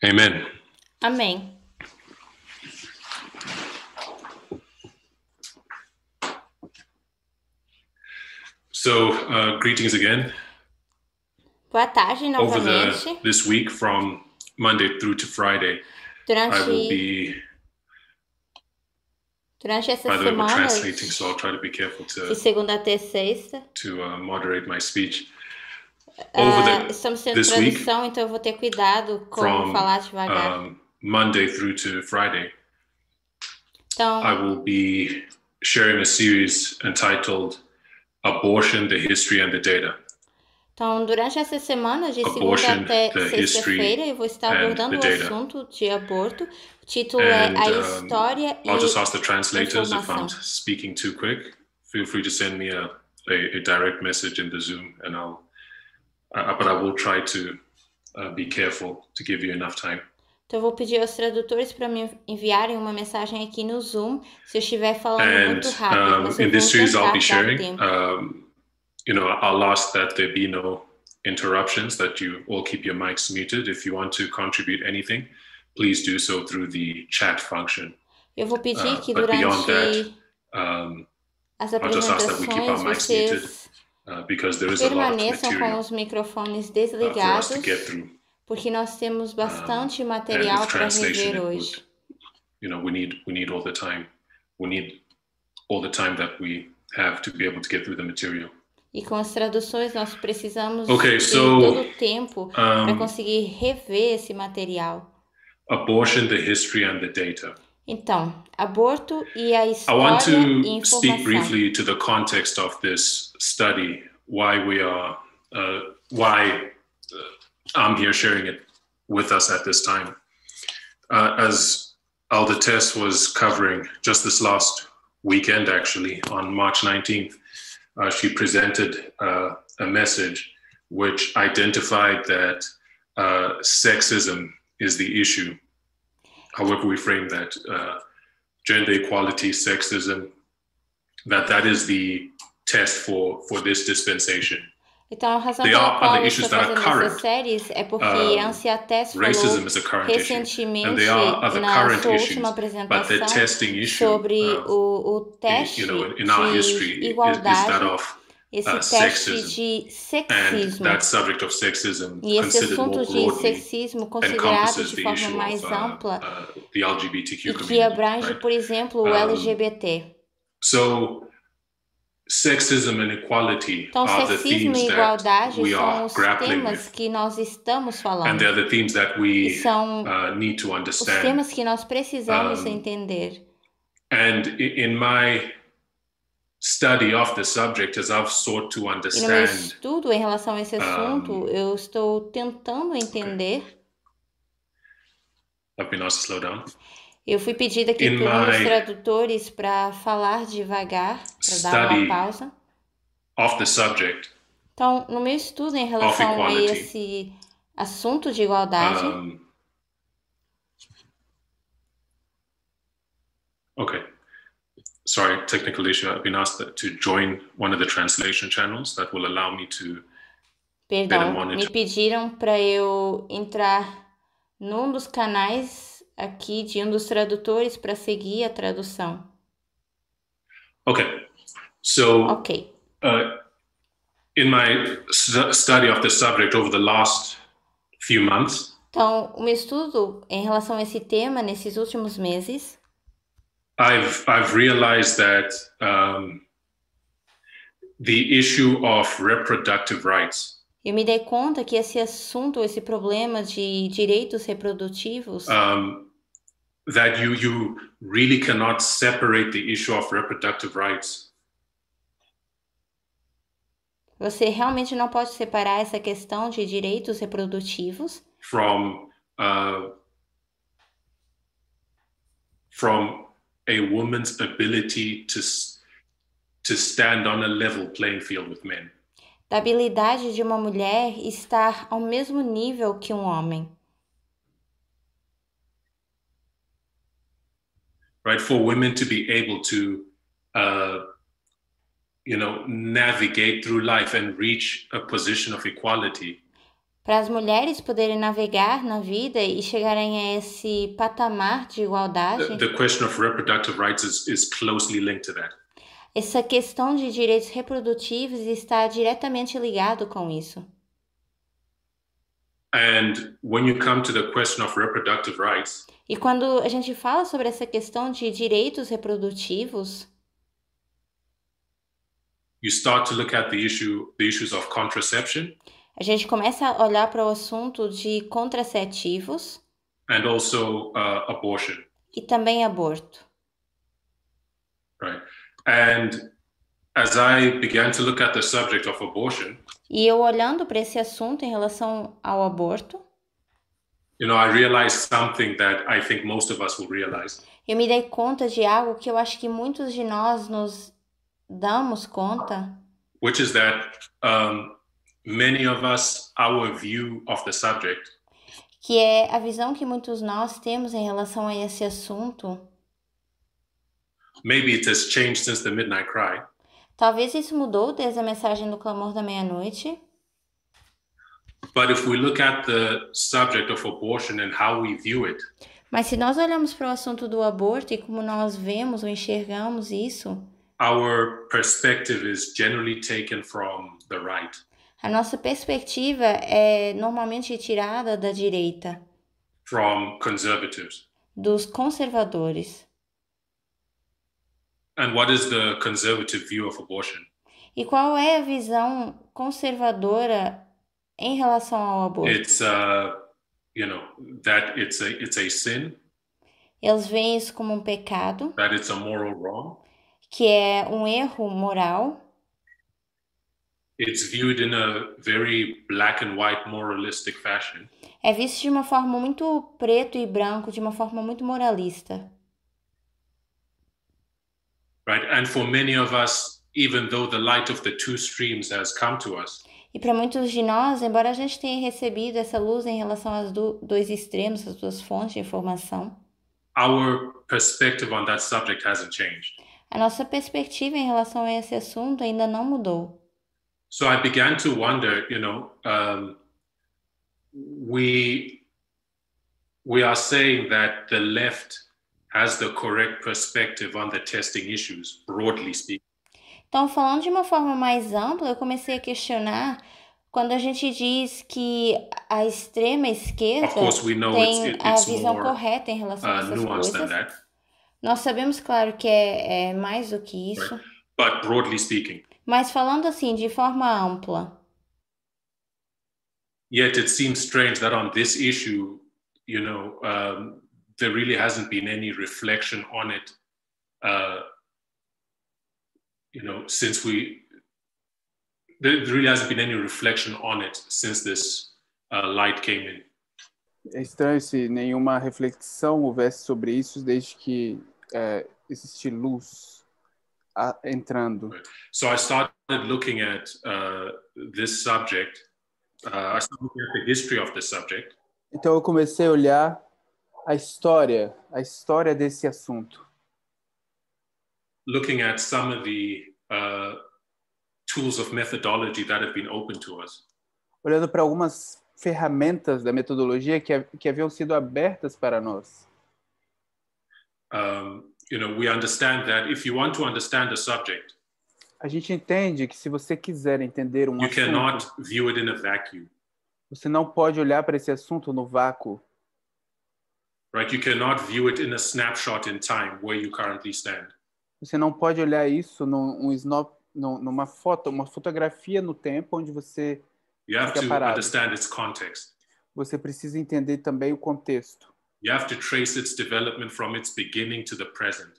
Amen. Amém. So, greetings again. Boa tarde novamente. This week from Monday through to Friday, I will be. Durante essas By the way, we're semanas, translating, so I'll try to be careful de segunda até sexta, to moderate my speech. estamos tendo tradução, então eu vou ter cuidado com falar devagar. Monday through to Friday, Então, I will be sharing a series entitled Abortion, the History and the Data. Então, durante essas semanas, de segunda até sexta-feira, eu vou estar abordando o assunto de aborto. O título é A História e I'll just ask the translators Informação. if I'm speaking too quick. Feel free to send me a direct message in the Zoom, and but I will try to be careful to give you enough time. Então, eu vou pedir aos tradutores para me enviarem uma mensagem aqui no Zoom se eu estiver falando muito rápido, mas eu in this vou series, I'll tentar be sharing. dar tempo. I'll ask that there be no interruptions, that you all keep your mics muted. If you want to contribute anything, please do so through the chat function. Eu vou pedir que but beyond durante that, as I'll just ask that we keep our apresentações mics muted, vocês because there is a lot of permaneçam com material os microfones for us desligados, to get through. porque nós temos bastante And material with para translation, rever hoje. we need all the time. We need all the time that we have to be able to get through the material. E com as traduções nós precisamos Okay, ter so, todo o tempo para conseguir rever esse material. Abortion, the history and the data. Então, aborto e a I história want e to speak informação. briefly to the context of this study, why I'm here sharing it with us at this time. As Alda Tess was covering just this last weekend, actually, on March 19th, she presented a message which identified that sexism is the issue. However we frame that, gender equality, sexism, that is the test for this dispensation. Então, a razão pela qual eu estou fazendo essas séries é porque a Ancia Tess falou recentemente na sua última apresentação sobre o teste de igualdade, esse teste de sexismo. E esse assunto de sexismo considerado de forma mais ampla e que abrange, por exemplo, o LGBT. Sexism and equality então, sexismo e igualdade são os temas que nós estamos falando. And they're the themes that we são need to understand. Os temas que nós precisamos entender. And in my study of the subject, as I've sought to understand. E no meu estudo em relação a esse assunto, eu estou tentando entender. I've been asked to slow down. Eu fui pedida aqui por um dos tradutores para falar devagar, para dar uma pausa. Of the subject, então, no meu estudo em relação a esse assunto de igualdade. Okay. Sorry, technical issue. I've been asked to join one of the translation channels that will allow me to. Perdão, me pediram para eu entrar num dos canais aqui de um dos tradutores para seguir a tradução. Okay. So, in my study of the subject over the last few months, então, o meu estudo em relação a esse tema nesses últimos meses, I've realized that the issue of reproductive rights. Eu me dei conta que esse assunto, esse problema de direitos reprodutivos, that you really cannot separate the issue of reproductive rights. Você realmente não pode separar essa questão de direitos reprodutivos from a woman's ability to stand on a level playing field with men. Da habilidade de uma mulher estar ao mesmo nível que um homem. Right, for women to be able to navigate through life and reach a position of equality. Para as mulheres poderem navegar na vida e chegarem a esse patamar de igualdade. The question of reproductive rights is closely linked to that. Essa questão de direitos reprodutivos está diretamente ligado com isso. And when you come to the question of reproductive rights, e quando a gente fala sobre essa questão de direitos reprodutivos, you start to look at the issues of contraception. A gente começa a olhar para o assunto de contraceptivos. And also abortion. E também aborto. Right. And as I began to look at the subject of abortion, e eu olhando para esse assunto em relação ao aborto, I realized something that I think most of us will realize. Eu me dei conta de algo que eu acho que muitos de nós nos damos conta. Which is that many of us, our view of the subject, que é a visão que muitos nós temos em relação a esse assunto. Maybe it has changed since the midnight cry. Talvez isso mudou desde a mensagem do clamor da meia-noite. But if we look at the subject of abortion and how we view it, mas se nós olhamos para o assunto do aborto e como nós vemos ou enxergamos isso, our perspective is generally taken from the right. A nossa perspectiva é normalmente tirada da direita. From conservatives. Dos conservadores. And what is the conservative view of abortion? E qual é a visão conservadora em relação ao aborto? It's that it's a sin. Eles veem isso como um pecado. That it's a moral wrong. Que é um erro moral. It's viewed in a very black and white moralistic fashion. É visto de uma forma muito preto e branco, de uma forma muito moralista. Right, and for many of us, even though the light of the two streams has come to us. E para muitos de nós, embora a gente tenha recebido essa luz em relação aos dois extremos, as duas fontes de informação, our perspective on that subject hasn't changed. A nossa perspectiva em relação a esse assunto ainda não mudou. So I began to wonder, we are saying that the left has the correct perspective on the testing issues, broadly speaking. Então, falando de uma forma mais ampla, eu comecei a questionar quando a gente diz que a extrema esquerda tem a visão correta em relação a essas coisas. Nós sabemos, claro, que é mais do que isso. Right. But broadly speaking. Mas falando assim, de forma ampla. Yet it seems strange that on this issue, there really hasn't been any reflection on it, since there really hasn't been any reflection on it since this light came in. É estranho se nenhuma reflexão houvesse sobre isso desde que existe luz entrando. So I started looking at this subject. I started looking at the history of this subject. Então eu comecei a olhar a história desse assunto. Looking at some of the tools of methodology that have been open to us. Olhando para algumas ferramentas da metodologia que haviam sido abertas para nós. We understand that if you want to understand a subject, a gente entende que se você quiser entender um assunto, cannot view it in a vacuum. Você não pode olhar para esse assunto no vácuo. Right? You cannot view it in a snapshot in time where you currently stand. Você não pode olhar isso numa fotografia no tempo onde você You have to understand its context. Você precisa entender também o contexto. You have to trace its development from its beginning to the present.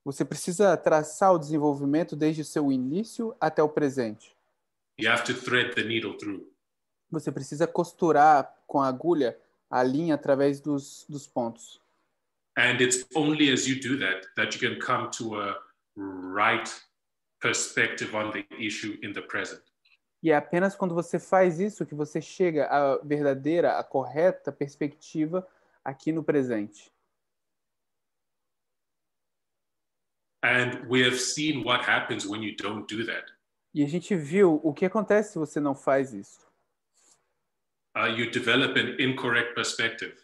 Você precisa traçar o desenvolvimento desde o seu início até o presente. You have to thread the needle through. Você precisa costurar com a agulha a linha através dos pontos. And it's only as you do that you can come to a right perspective on the issue in the present. E é apenas quando você faz isso que você chega à verdadeira, à correta perspectiva aqui no presente. And we have seen what happens when you don't do that. E a gente viu o que acontece se você não faz isso. you develop an incorrect perspective.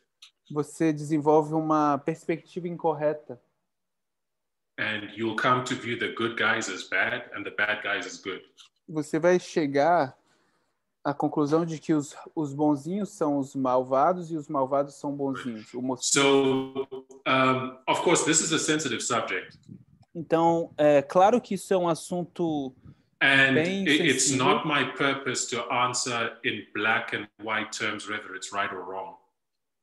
Você desenvolve uma perspectiva incorreta. And you'll come to view the good guys as bad and the bad guys as good. Você vai chegar à conclusão de que os bonzinhos são os malvados e os malvados são bonzinhos. So, of course, this is a sensitive subject. Então, é claro que isso é um assunto bem sensível. It's not my purpose to answer in black and white terms whether it's right or wrong.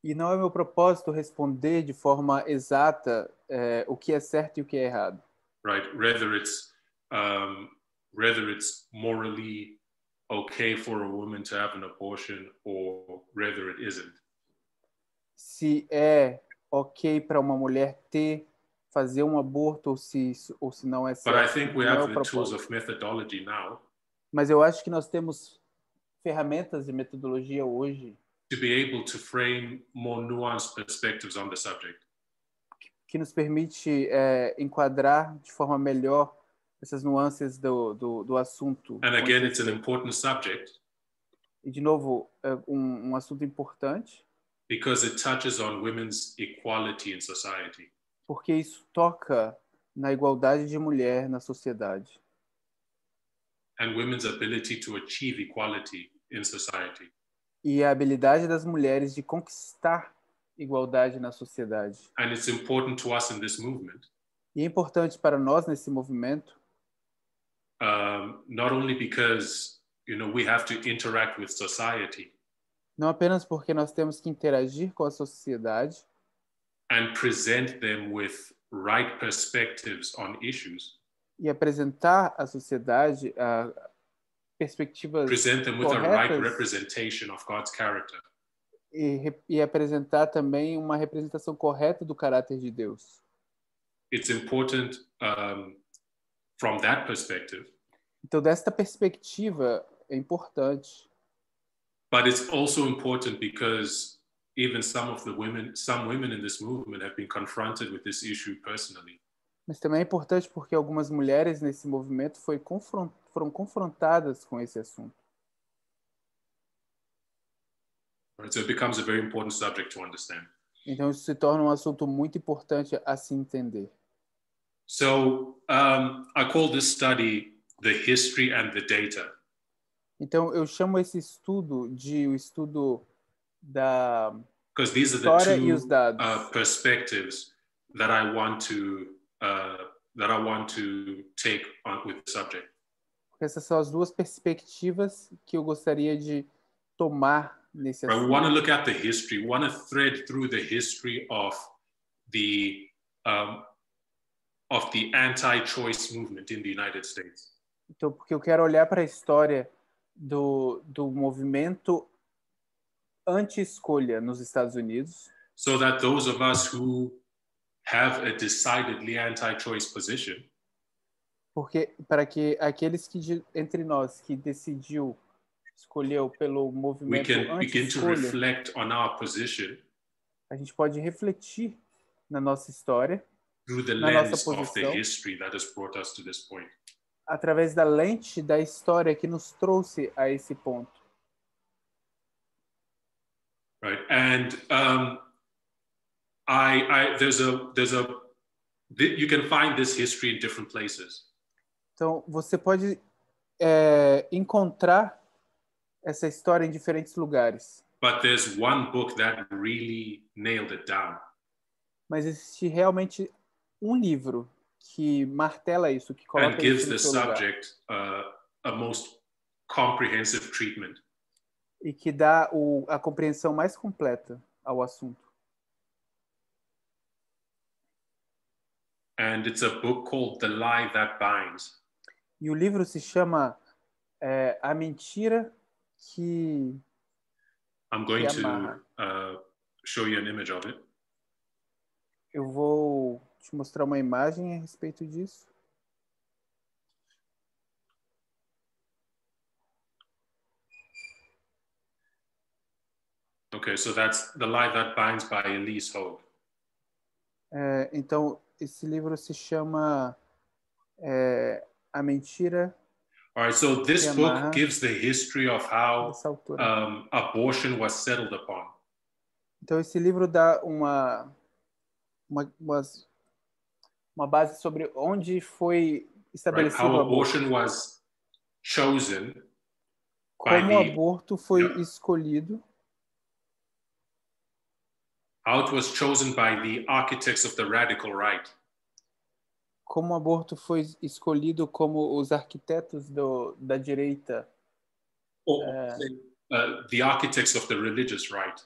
E não é meu propósito responder de forma exata o que é certo e o que é errado. Right, whether it's morally okay for a woman to have an abortion or whether it isn't. Se é ok para uma mulher fazer um aborto ou se não é certo. But I think we have the tools of methodology now. Mas eu acho que nós temos ferramentas de metodologia hoje to be able to frame more nuanced perspectives on the subject. Que nos permite enquadrar de forma melhor essas nuances do assunto. And again, it's an important subject. E de novo, é um assunto importante. Because it touches on women's equality in society. Porque isso toca na igualdade de mulher na sociedade. And women's ability to achieve equality in society. E a habilidade das mulheres de conquistar igualdade na sociedade. And it's important to us in this movement. E é importante para nós nesse movimento. Not only because, we have to interact with society. Não apenas porque nós temos que interagir com a sociedade. And present them with right perspectives on issues. E apresentar à sociedade perspectivas present them with corretas, a right representation of God's character. E apresentar também uma representação correta do caráter de Deus. It's important from that perspective. Então, desta perspectiva é importante. But it's also important because even some women in this movement have been confronted with this issue personally. Mas também é importante porque algumas mulheres nesse movimento foram confrontadas com esse assunto. So it becomes a very important subject to understand. Então isso se torna um assunto muito importante a se entender. So I call this study the history and the data. Então eu chamo esse estudo de o estudo da história e os dados. Perspectives that I want to take on with the subject. Essas são as duas perspectivas que eu gostaria de tomar nesse assunto. We want to look at the history. We want to thread through the history of the anti-choice movement in the United States. Então, porque eu quero olhar para a história do movimento anti-escolha nos Estados Unidos. So that those of us who have a decidedly anti-choice position, porque para que aqueles entre nós que escolheu pelo movimento anti-escolha, a gente pode refletir na nossa história, na nossa posição, através da lente da história que nos trouxe a esse ponto. Right, and you can find this history in different places. Então você pode encontrar essa história em diferentes lugares. But there's one book that really nailed it down. Mas existe realmente um livro que martela isso, que coloca isso no seu lugar. And gives the subject a most comprehensive treatment. E que dá a compreensão mais completa ao assunto. And it's a book called The Lie That Binds. E o livro se chama A Mentira que I'm going to show you an image of it. Eu vou te mostrar uma imagem a respeito disso. Okay, so that's The Lie That Binds by Elise Hogue. Então, esse livro se chama A Mentira. All right, so this book gives the history of how abortion was settled upon. Então esse livro dá uma base sobre onde foi estabelecido how abortion was chosen. Como o aborto foi escolhido. How it was chosen by the architects of the radical right. Como o aborto foi escolhido como os arquitetos da direita. The architects of the religious right.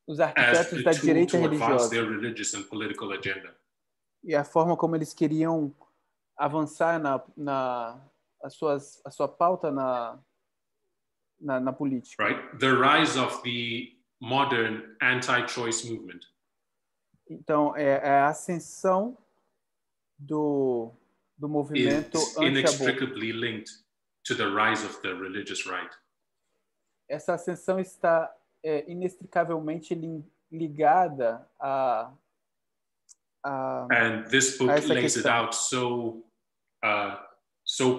Os arquitetos da direita religiosa. Their religious and political agenda. E a forma como eles queriam avançar a sua pauta na política. Right? The rise of the modern anti-choice movement. Então, é a ascensão do movimento inextricably linked to the rise of the religious right. Essa ascensão está inextricavelmente ligada and this book lays it out so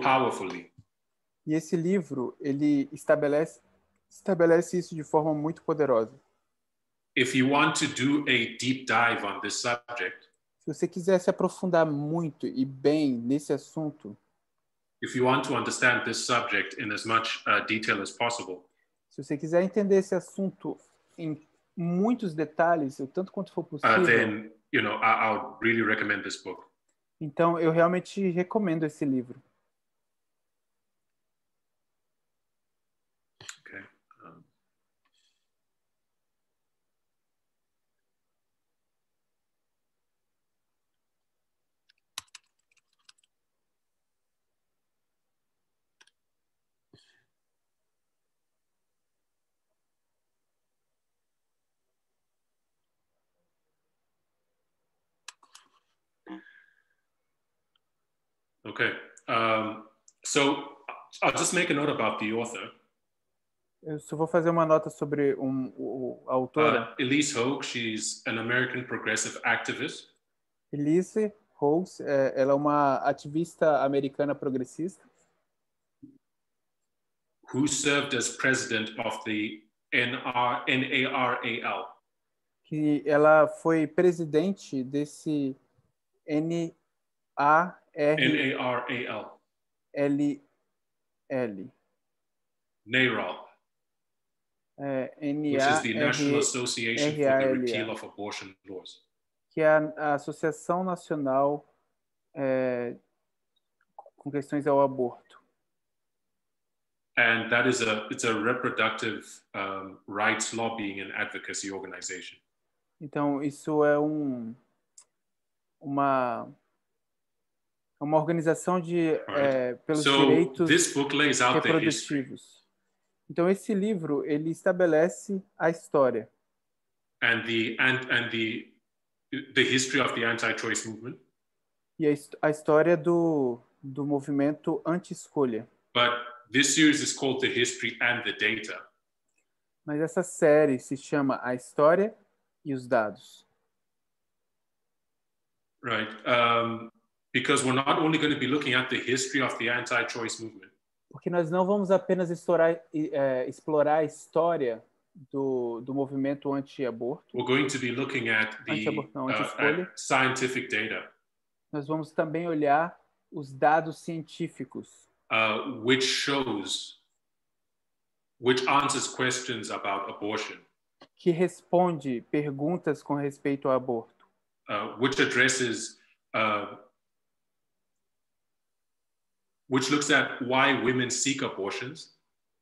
powerfully. E esse livro ele estabelece isso de forma muito poderosa. If you want to do a deep dive on this subject, se você quiser se aprofundar muito e bem nesse assunto, if you want to understand this subject in as much detail as possible, se você quiser entender esse assunto em muitos detalhes, o tanto quanto for possível, then I would really recommend this book. Então eu realmente recomendo esse livro. Okay. Okay, so I'll just make a note about the author. Eu só vou fazer uma nota sobre a autora. Elise Hogue, she's an American progressive activist. Elise Hogue, ela é uma ativista americana progressista. Who served as president of the NARAL. Que ela foi presidente desse NARAL. NARAL. Which is the National Association for the Repeal of Abortion Laws. Que é a Associação Nacional com questões ao aborto. And that is it's a reproductive rights lobbying and advocacy organization. Então isso é uma organização pelos direitos reprodutivos. Então esse livro ele estabelece a história. And the history of the anti-choice movement. E a história do movimento anti-escolha. But this series is called The History and the Data. Mas essa série se chama A História e os Dados. Right. Because we're not only going to be looking at the history of the anti-choice movement. Porque nós não vamos apenas explorar a história do movimento anti-aborto. We're going to be looking at the scientific data. Nós vamos também olhar os dados científicos. Which answers questions about abortion. Que responde perguntas com respeito ao aborto. Which addresses which looks at why women seek abortions.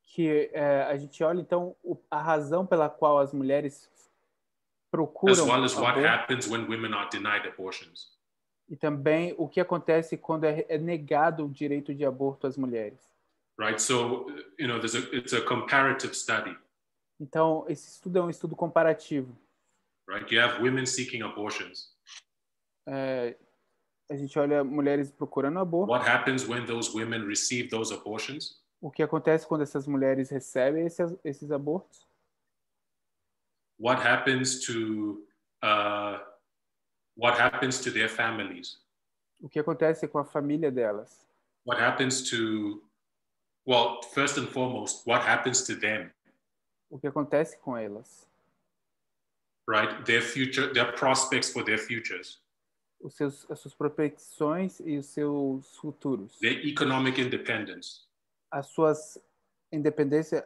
Que a gente olha então a razão pela qual as mulheres procuram as well as what happens when women are denied abortions. E também o que acontece quando é negado o direito de aborto às mulheres. Right, so it's a comparative study. Então esse estudo é um estudo comparativo. Right, you have women seeking abortions. A gente olha mulheres procurando aborto. What happens when those women receive those abortions? O que acontece quando essas mulheres recebem esses abortos? What happens to their families? O que acontece com a família delas? What happens to, well, first and foremost, what happens to them? O que acontece com elas? Right? Their future, their prospects for their futures. As suas prospecções e os seus futuros. Their economic independence. A sua independência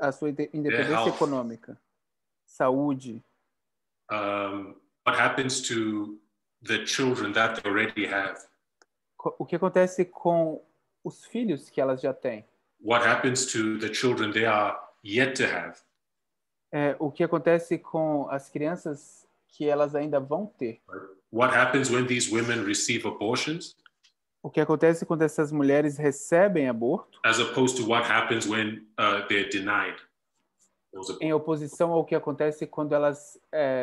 econômica. Saúde. What happens to the children that they already have? O que acontece com os filhos que elas já têm? What happens to the children they are yet to have? O que acontece com as crianças que elas ainda vão ter? What happens when these women receive abortions? O que acontece quando essas mulheres recebem aborto? As opposed to what happens when they're denied. Em oposição ao que acontece quando elas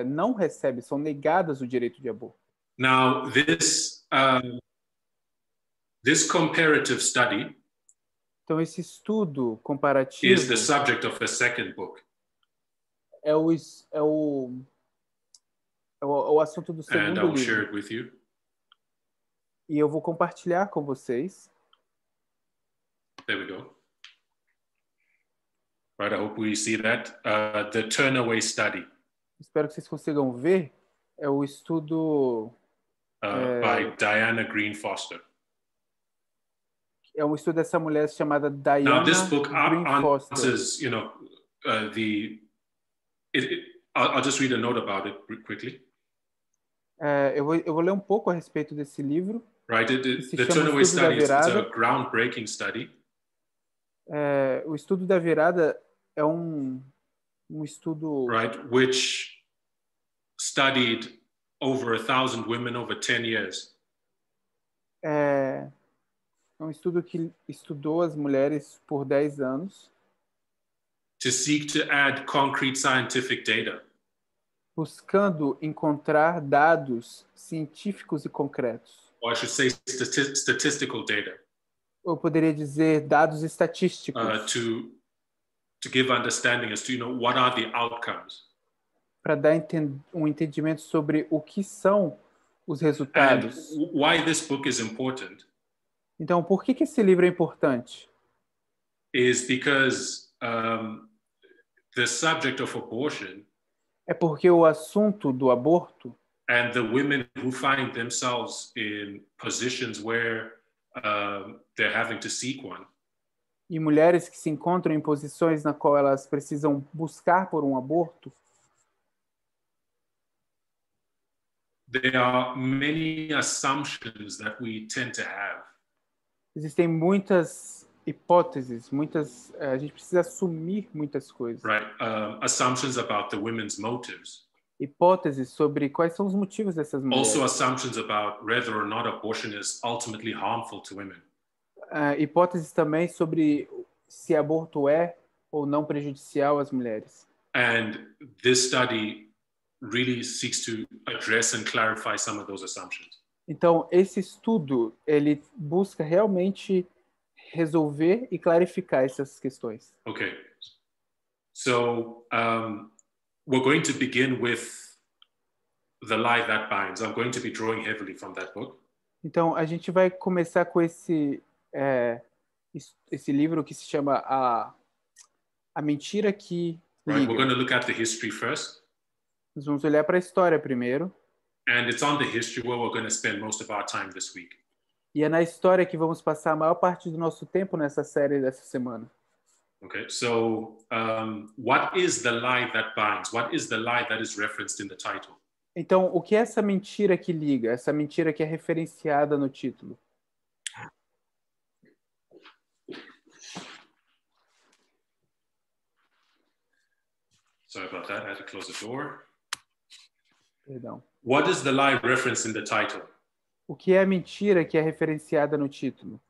não recebem, são negadas o direito de aborto. Now, this comparative study então, esse estudo comparativo is the subject of a second book. É o assunto do segundo livro. Share it with you. E eu vou compartilhar com vocês. There we go. Right, I hope we see that. The Turnaway Study. Espero que vocês consigam ver. É o estudo by Diana Green Foster. É um estudo dessa mulher chamada Diana Green Foster. Answers, I'll just read a note about it quickly. Eu vou ler um pouco a respeito desse livro. Right, the Turnaway Study is a groundbreaking study. O estudo da virada é um estudo. Right, which studied over 1,000 women over 10 years. É um estudo que estudou as mulheres por 10 anos. To seek to add concrete scientific data. Buscando encontrar dados científicos e concretos. Or I should say statistical data. Eu poderia dizer dados estatísticos. To give understanding as to what are the outcomes. Para dar um entendimento sobre o que são os resultados. And why this book is important. Então, por que esse livro é importante? Is because the subject of abortion. É porque o assunto do aborto. And the women who find themselves in positions where they're having to seek one. E mulheres que se encontram em posições na qual elas precisam buscar por um aborto. There are many assumptions that we tend to have. Existem muitas hipóteses, a gente precisa assumir muitas coisas. Right, assumptions about the women's motives. Hipóteses sobre quais são os motivos dessas mulheres. Also assumptions about whether or not abortion is ultimately harmful to women. Hipóteses também sobre se aborto é ou não prejudicial às mulheres. And this study really seeks to address and clarify some of those assumptions. Então, esse estudo, ele busca realmente resolver e clarificar essas questões. Okay. So, we're going to begin with The Lie That Binds. I'm going to be drawing heavily from that book. Então, a gente vai começar com esse livro que se chama A Mentira que Liga. Right, we're going to look at the history first. Nós vamos olhar para a história primeiro. And it's on the history where we're going to spend most of our time this week. E é na história que vamos passar a maior parte do nosso tempo nessa série dessa semana. Okay, so what is the lie that binds? What is the lie that is referenced in the title? Então, o que é essa mentira que liga? Essa mentira que é referenciada no título? Sorry about that. I had to close the door. Perdão. What is the lie referenced in the title? O que é a mentira que é referenciada no título?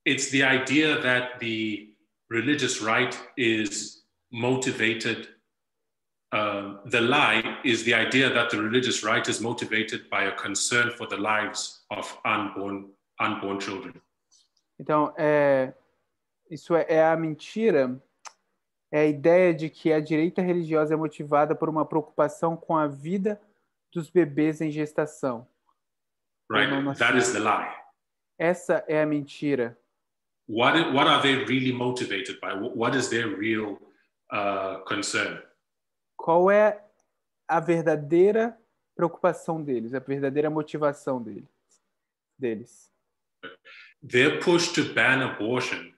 It's the idea that the religious right is motivated. The lie is the idea that the religious right is motivated by a concern for the lives of unborn children. Então, isso é a mentira. É a ideia de que a direita religiosa é motivada por uma preocupação com a vida dos bebês em gestação. Right. ou não nascido. That is the lie. Essa é a mentira. What are they really motivated by? What is their real concern? Qual é a verdadeira preocupação deles, a verdadeira motivação deles? Their push to ban abortion.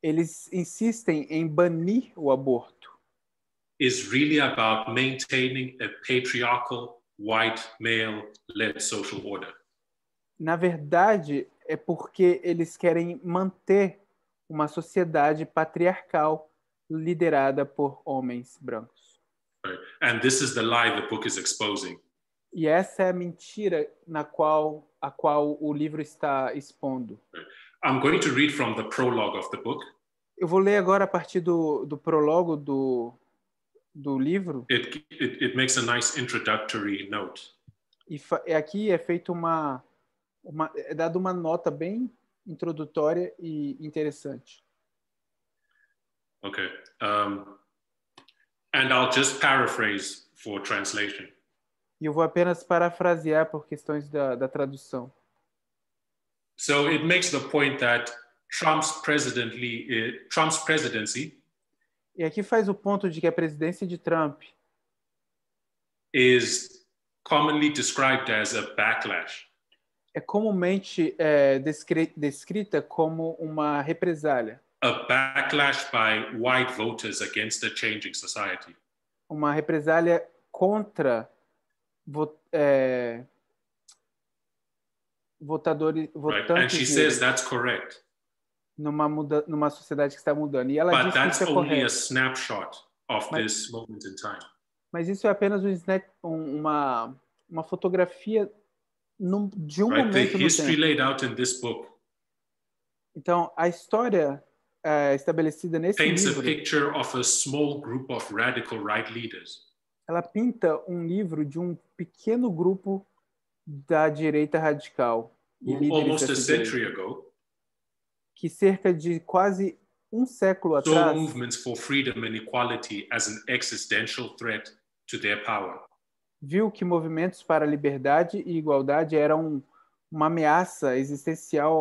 Eles insistem em banir o aborto. Is really about maintaining a patriarchal, white, male-led social order. Na verdade, é porque eles querem manter uma sociedade patriarcal liderada por homens brancos. Right. And this is the lie the book is exposing. E essa é a mentira a qual o livro está expondo. Right. I'm going to read from the prologue of the book. Eu vou ler agora a partir do prólogo do livro. It makes a nice introductory note. E aqui é feito é dado uma nota bem introdutória e interessante. Okay. And I'll just paraphrase for translation. E eu vou apenas parafrasear por questões da tradução. So it makes the point that Trump's presidency e aqui faz o ponto de que a presidência de Trump is commonly described as a backlash. É comumente descrita como uma represália. A backlash by white voters against a changing society. Uma represália contra votantes. Right. And she says that's correct. Numa sociedade que está mudando. E ela But diz que that's isso é only correto. a snapshot of this moment in time. Mas isso é apenas uma fotografia de um momento The no history tempo. laid out in this book Então, a história estabelecida nesse paints livro, a picture of a small group of radical right leaders. Ela pinta um livro de um pequeno grupo da direita radical e líderes Almost a dessa century direita, ago, que cerca de quase um século saw atrás movements for freedom and equality as an existential threat to their power. viu que movimentos para a liberdade e igualdade eram uma ameaça existencial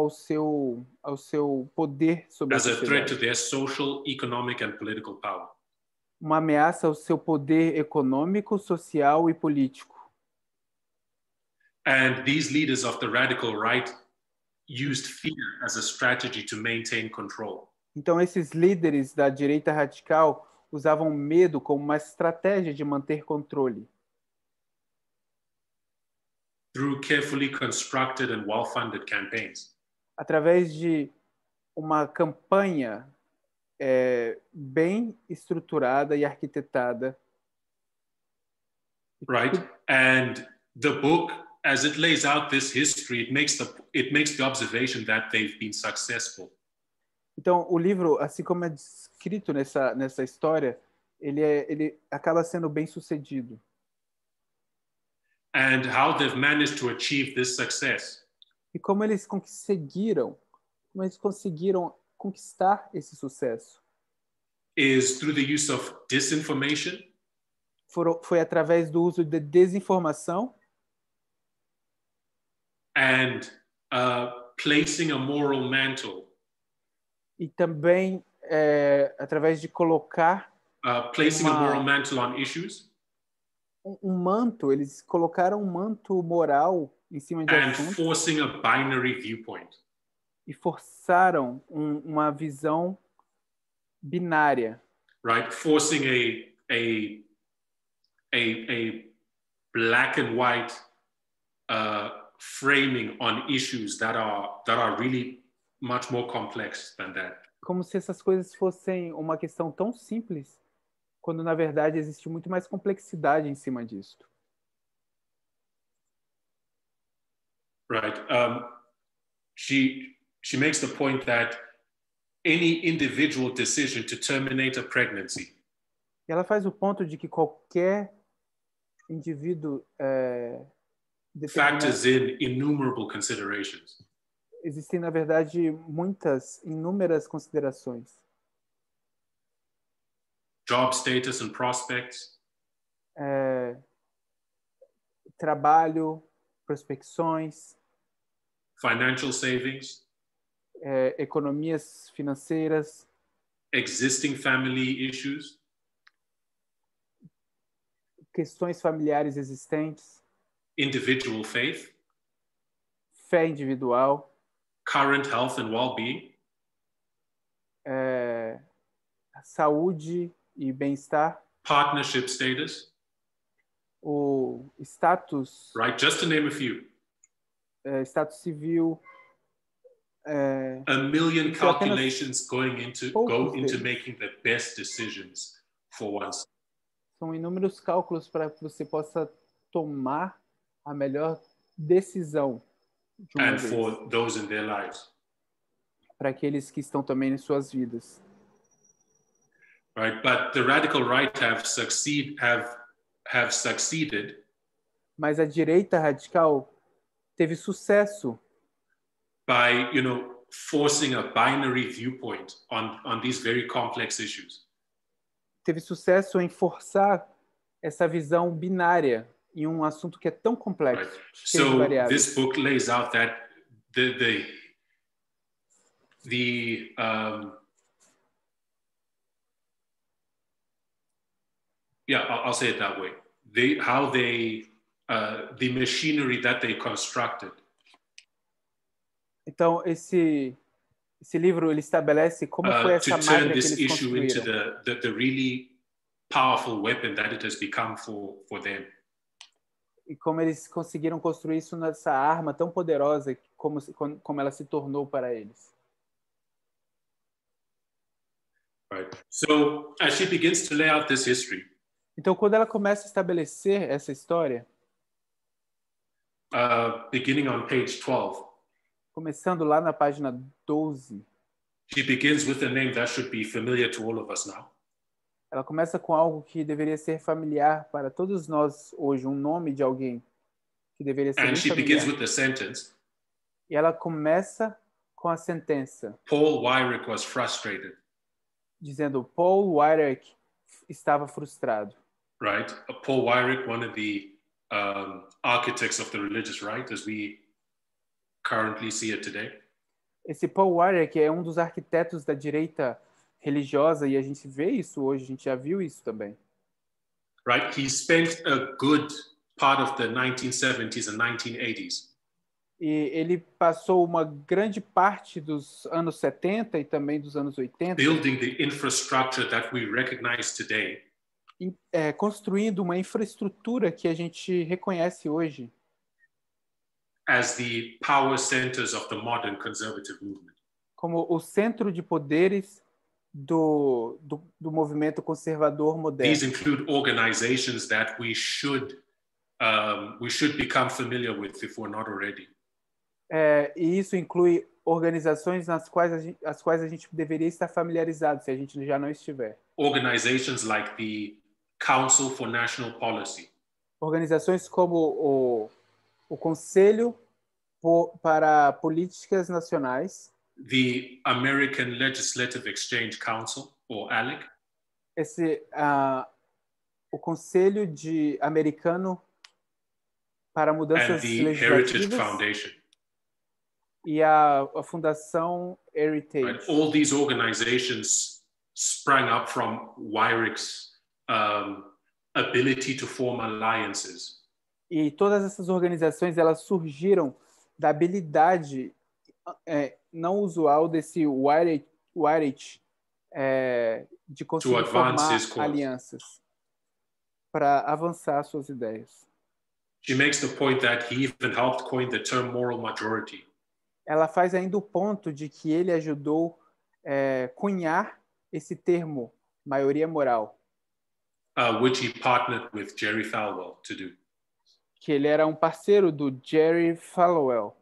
ao seu poder sobre a As a threat to sociedade. their social, economic, and political power. Uma ameaça ao seu poder econômico, social e político. And these leaders of the radical right used fear as a strategy to maintain control. Então, esses líderes da direita radical usavam medo como uma estratégia de manter controle. Through carefully constructed and well-funded campaigns. Através de uma campanha bem estruturada e arquitetada. Right? And the book, as it lays out this history, it makes the observation that they've been successful. Então, o livro, assim como é descrito nessa história, ele acaba sendo bem sucedido. And how they've managed to achieve this success. E como eles conseguiram conquistar esse sucesso. Is through the use of disinformation. Foi através do uso de desinformação. And placing a moral mantle. E também através de colocar placing a moral mantle on issues. Um manto, eles colocaram um manto moral em cima de assuntos. Forcing a binary viewpoint. E forçaram uma visão binária. Right, forcing a black and white framing on issues that are really much more complex than that. Como se essas coisas fossem uma questão tão simples, quando na verdade existe muito mais complexidade em cima disso. Right. She makes the point that any individual decision to terminate a pregnancy. E ela faz o ponto de que qualquer indivíduo factors in innumerable considerations. Existem na verdade inúmeras considerações. Job status and prospects. Trabalho, prospecções, financial savings, economias financeiras, existing family issues, questões familiares existentes, individual faith, fé individual, current health and well-being, saúde e bem-estar, partnership status, o status, right? Just to name a few. Status civil. A million calculations go into making the best decisions for oneself. São inúmeros cálculos para que você possa tomar a melhor decisão de uma and vez. For those in their lives. Para aqueles que estão também em suas vidas. Right, but the radical right have succeeded. Mas a direita radical teve sucesso. By, forcing a binary viewpoint on these very complex issues. Teve sucesso em forçar essa visão binária em um assunto que é tão complexo. Right. So this book lays out that I'll say it that way. The machinery that they constructed. Então esse livro ele estabelece como foi essa máquina que eles construíram. To turn this issue into the really powerful weapon that it has become for them. E como eles conseguiram construir isso nessa arma tão poderosa como ela se tornou para eles. Right. So as she begins to lay out this history. Então quando ela começa a estabelecer essa história, beginning on page 12. Começando lá na página 12. She begins with a name that should be familiar to all of us now. Ela começa com algo que deveria ser familiar para todos nós hoje, um nome de alguém que deveria ser familiar. Begins with the sentence. E ela começa com a sentença. Paul Weyrich was frustrated. Dizendo Paul Weyrich estava frustrado. Right, Paul Weyrich, one of the architects of the religious right, as we currently see it today. Esse Paul Weyrich é um dos arquitetos da direita religiosa e a gente vê isso hoje, a gente já viu isso também. Right, he spent a good part of the 1970s and 1980s. E ele passou uma grande parte dos anos 70 e também dos anos 80 building the infrastructure that we recognize today. Construindo uma infraestrutura que a gente reconhece hoje. As the power centers of the modern conservative movement. Como o centro de poderes do movimento conservador moderno. These include organizations that we should become familiar with if we're not already. E isso inclui organizações as quais a gente deveria estar familiarizado se a gente já não estiver. Organizations like the Council for National Policy. Organizações como o Conselho para Políticas Nacionais. The American Legislative Exchange Council, or ALEC. O Conselho Americano para Mudanças Legislativas. And the Heritage Foundation. E a Fundação Heritage. Right. All these organizations sprang up from Weyrich's ability to form alliances. E todas essas organizações elas surgiram da habilidade não usual desse Weyrich de conseguir formar alianças para avançar suas ideias. She makes the point that he even helped coin the term moral majority. Ela faz ainda o ponto de que ele ajudou cunhar esse termo, maioria moral. Which he partnered with Jerry Falwell to do. Que ele era um parceiro do Jerry Falwell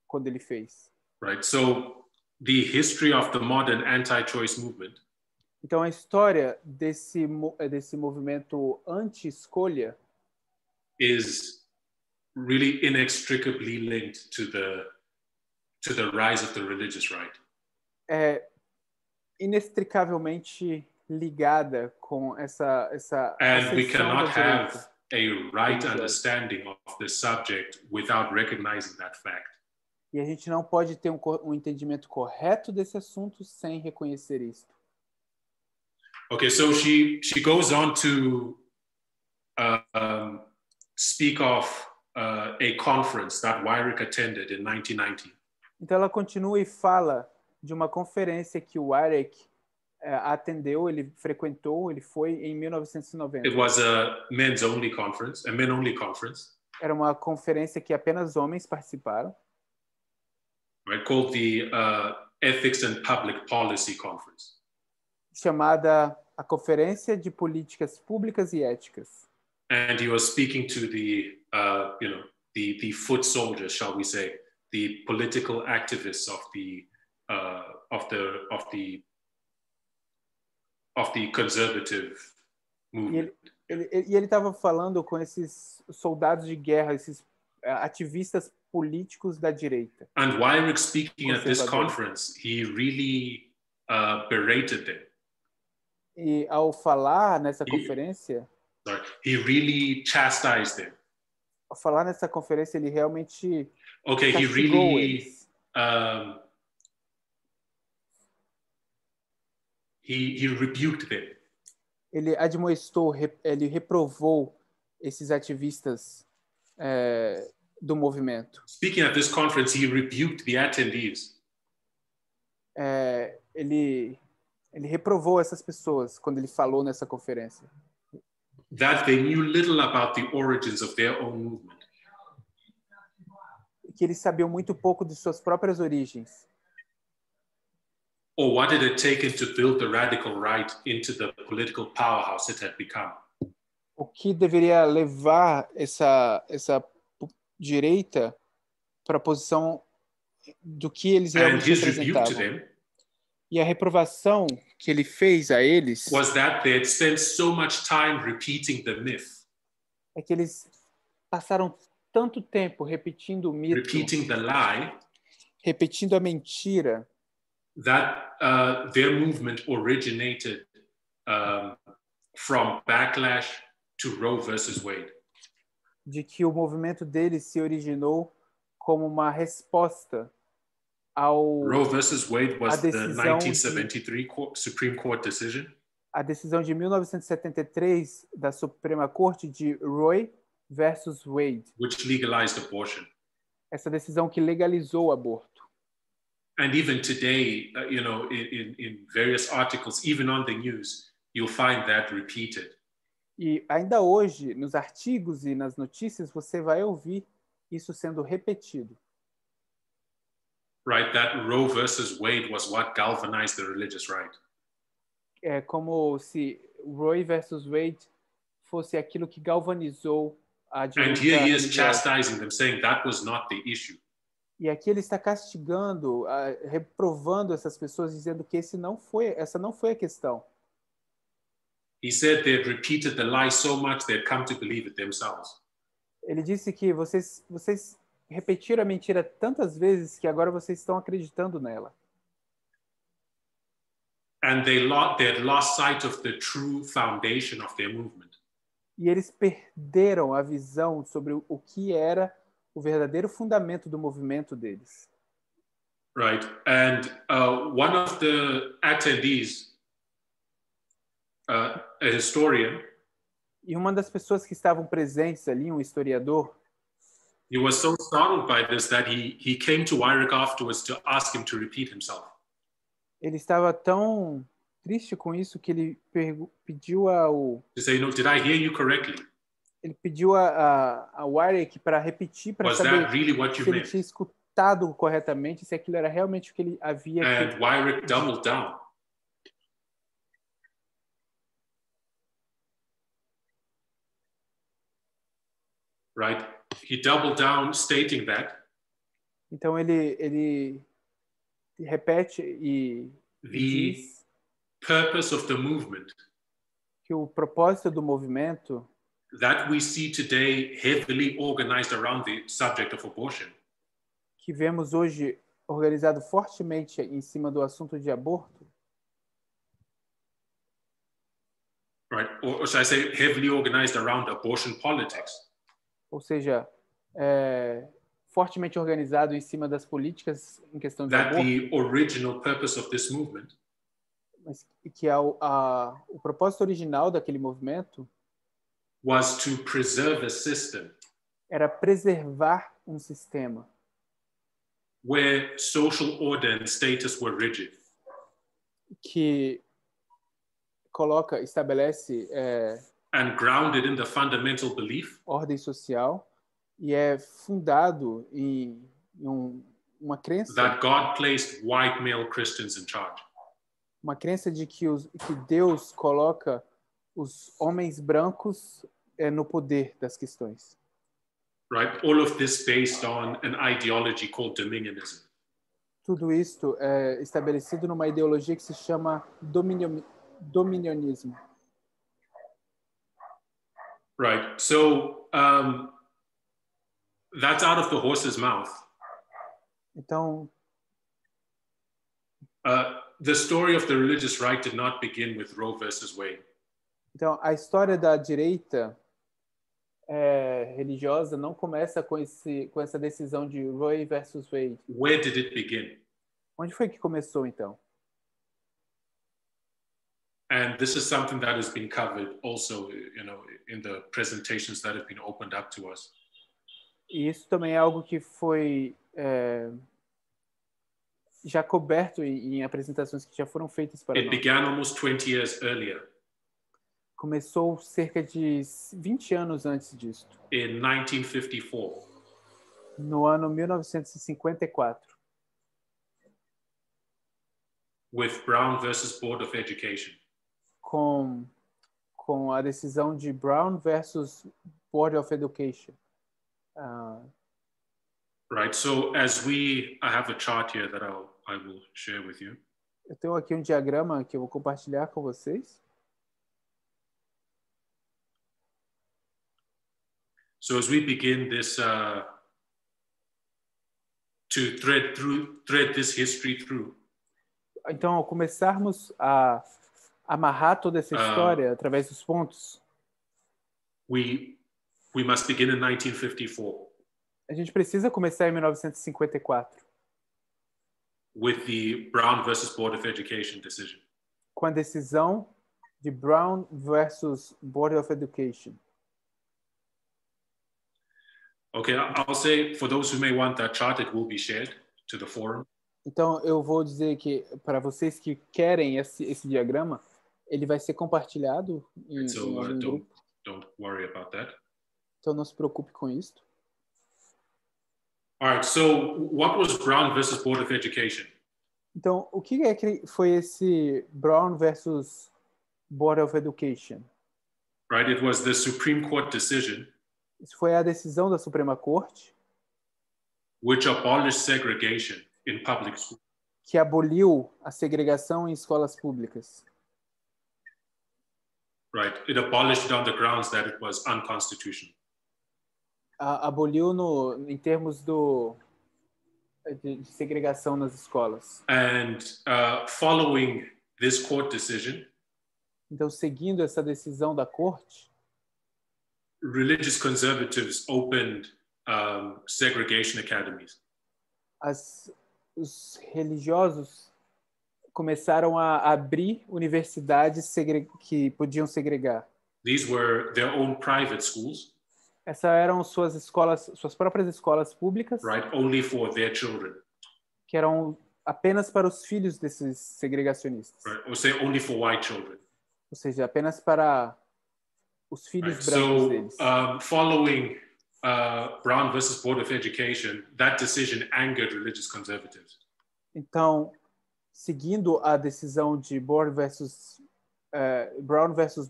quando ele fez. Right. So the history of the modern anti-choice movement. Então a história desse movimento anti-escolha is really inextricably linked to the rise of the religious right. É inextricavelmente ligada com essa and we cannot have a right understanding of the subject without recognizing that fact. E a gente não pode ter um entendimento correto desse assunto sem reconhecer isto. Okay, so she goes on to speak of a conference that Weyrich attended in 1990. Então ela continua e fala de uma conferência que o Weyrich atendeu, ele frequentou, ele foi em 1990. It was a men only conference. Era uma conferência que apenas homens participaram. Right, called the Ethics and Public Policy Conference. Chamada a Conferência de Políticas Públicas e Éticas. And he was speaking to the the foot soldiers, shall we say, the political activists of the conservative movement. E ele estava falando com esses soldados de guerra, esses ativistas políticos da direita. And Weyrich speaking at this conference, he really berated them. E ao falar nessa conferência, he really chastised them. Ao falar nessa conferência, ele realmente he really eles. He rebuked them. Ele admoestou, ele reprovou esses ativistas do movimento. Speaking at this conference, he rebuked the attendees. Ele reprovou essas pessoas quando ele falou nessa conferência. That they knew little about the origins of their own movement. Que eles sabiam muito pouco de suas próprias origens. Or what it had taken to build the radical right into the political powerhouse it had become. O que deveria levar essa direita para a posição do que eles realmente representavam. E a reprovação que ele fez a eles was that they had spent so much time repeating the myth. É que eles passaram tanto tempo repetindo o mito, repeating the lie, repetindo a mentira, that their movement originated from backlash to Roe versus Wade. De que o movimento deles se originou como uma resposta ao Roe versus Wade was the 1973 Supreme Court decision. A decisão de 1973 da Suprema Corte de Roe versus Wade, which legalized abortion. Essa decisão que legalizou o aborto. And even today, in various articles, even on the news, you'll find that repeated. E ainda hoje, nos artigos e nas notícias, você vai ouvir isso sendo repetido. Right, that Roe versus Wade was what galvanized the religious right. É como se Roe versus Wade fosse aquilo que galvanizou a direita. And here he is chastising them, saying that was not the issue. E aqui ele está castigando, reprovando essas pessoas, dizendo que essa não foi a questão. He said they had repeated the lie so much they had come to believe it themselves. Ele disse que vocês repetiram a mentira tantas vezes que agora vocês estão acreditando nela. And they had lost sight of the true foundation of their movement. E eles perderam a visão sobre o que era o verdadeiro fundamento do movimento deles. Right, and one of the attendees, a historian, e uma das pessoas que estavam presentes ali, um historiador, he was so startled by this that he came to Weyrich afterwards to ask him to repeat himself. Ele estava tão triste com isso que ele pediu ao... To say, did I hear you correctly? Ele pediu a Weyrich para repetir, para saber really se ele tinha escutado corretamente, se aquilo era realmente o que ele havia... And Weyrich doubled down. Right? He doubled down, stating that. Então ele repete e diz purpose of the movement, que o propósito do movimento, that we see today heavily organized around the subject of abortion, que vemos hoje organizado fortemente em cima do assunto de aborto, Right, or should I say heavily organized around abortion politics. Ou seja, fortemente organizado em cima das políticas em questão de aborto. The original purpose of this movement, mas que o propósito original daquele movimento was to preserve a system era preservar um sistema where social order and status were rigid, que estabelece and grounded in the fundamental belief ordem social e é fundado em uma crença that God placed white male Christians in charge. Uma crença de que Deus coloca os homens brancos no poder das questões. Right, all of this based on an ideology called dominionism. Tudo isto é estabelecido numa ideologia que se chama dominionismo. Right, so that's out of the horse's mouth. Então, the story of the religious right did not begin with Roe versus Wade. Então, a história da direita religiosa não começa com essa decisão de Roe versus Wade. Where did it begin? Onde foi que começou, então? And this is something that has been covered also, in the presentations that have been opened up to us. E isso também é algo que foi já coberto em apresentações que já foram feitas para nós. It began almost 20 years earlier. Começou cerca de 20 anos antes disto. In 1954. No ano 1954. With Brown versus Board of Education. Com a decisão de Brown versus Board of Education. Right. So as I have a chart here that I will share with you. Eu tenho aqui um diagrama que eu vou compartilhar com vocês. So as we begin this to thread this history through. Então, ao começarmos a amarrar toda essa história através dos pontos, we must begin in 1954. A gente precisa começar em 1954. With the Brown versus Board of Education decision. Com a decisão de Brown versus Board of Education. Okay, I'll say for those who may want that chart, it will be shared to the forum. Então eu vou dizer que para vocês que querem esse diagrama, ele vai ser compartilhado em algum grupo. Don't worry about that. Então não se preocupe com isso. All right, so what was Brown versus Board of Education? Então, o que foi esse Brown versus Board of Education? Right, it was the Supreme Court decision. Isso foi a decisão da Suprema Corte, which abolished segregation in public schools. Que aboliu a segregação em escolas públicas. Right, it abolished it on the grounds that it was unconstitutional. Aboliu em termos de segregação nas escolas. And following this court decision, então, seguindo essa decisão da corte, religious conservatives opened segregation academies. Os religiosos começaram a abrir universidades que podiam segregar. These were their own private schools. Essas eram suas próprias escolas públicas. Right, only for their children. Que eram apenas para os filhos desses segregacionistas. Right, or say only for white children. Ou seja, apenas para os filhos brancos deles. Following Brown versus Board of Education, that decision angered religious conservatives. Então, seguindo a decisão de Brown versus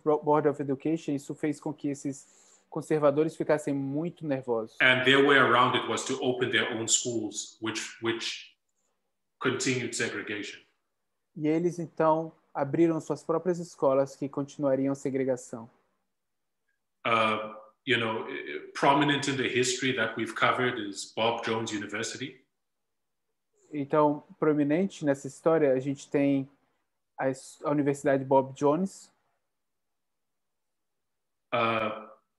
Board of Education, isso fez com que esses conservadores ficassem muito nervosos. And their way around it was to open their own schools, which continued segregation. E eles então abriram suas próprias escolas que continuariam a segregação. Prominent in the history that we've covered is Bob Jones University. Então, prominente nessa história, a gente tem a Universidade Bob Jones.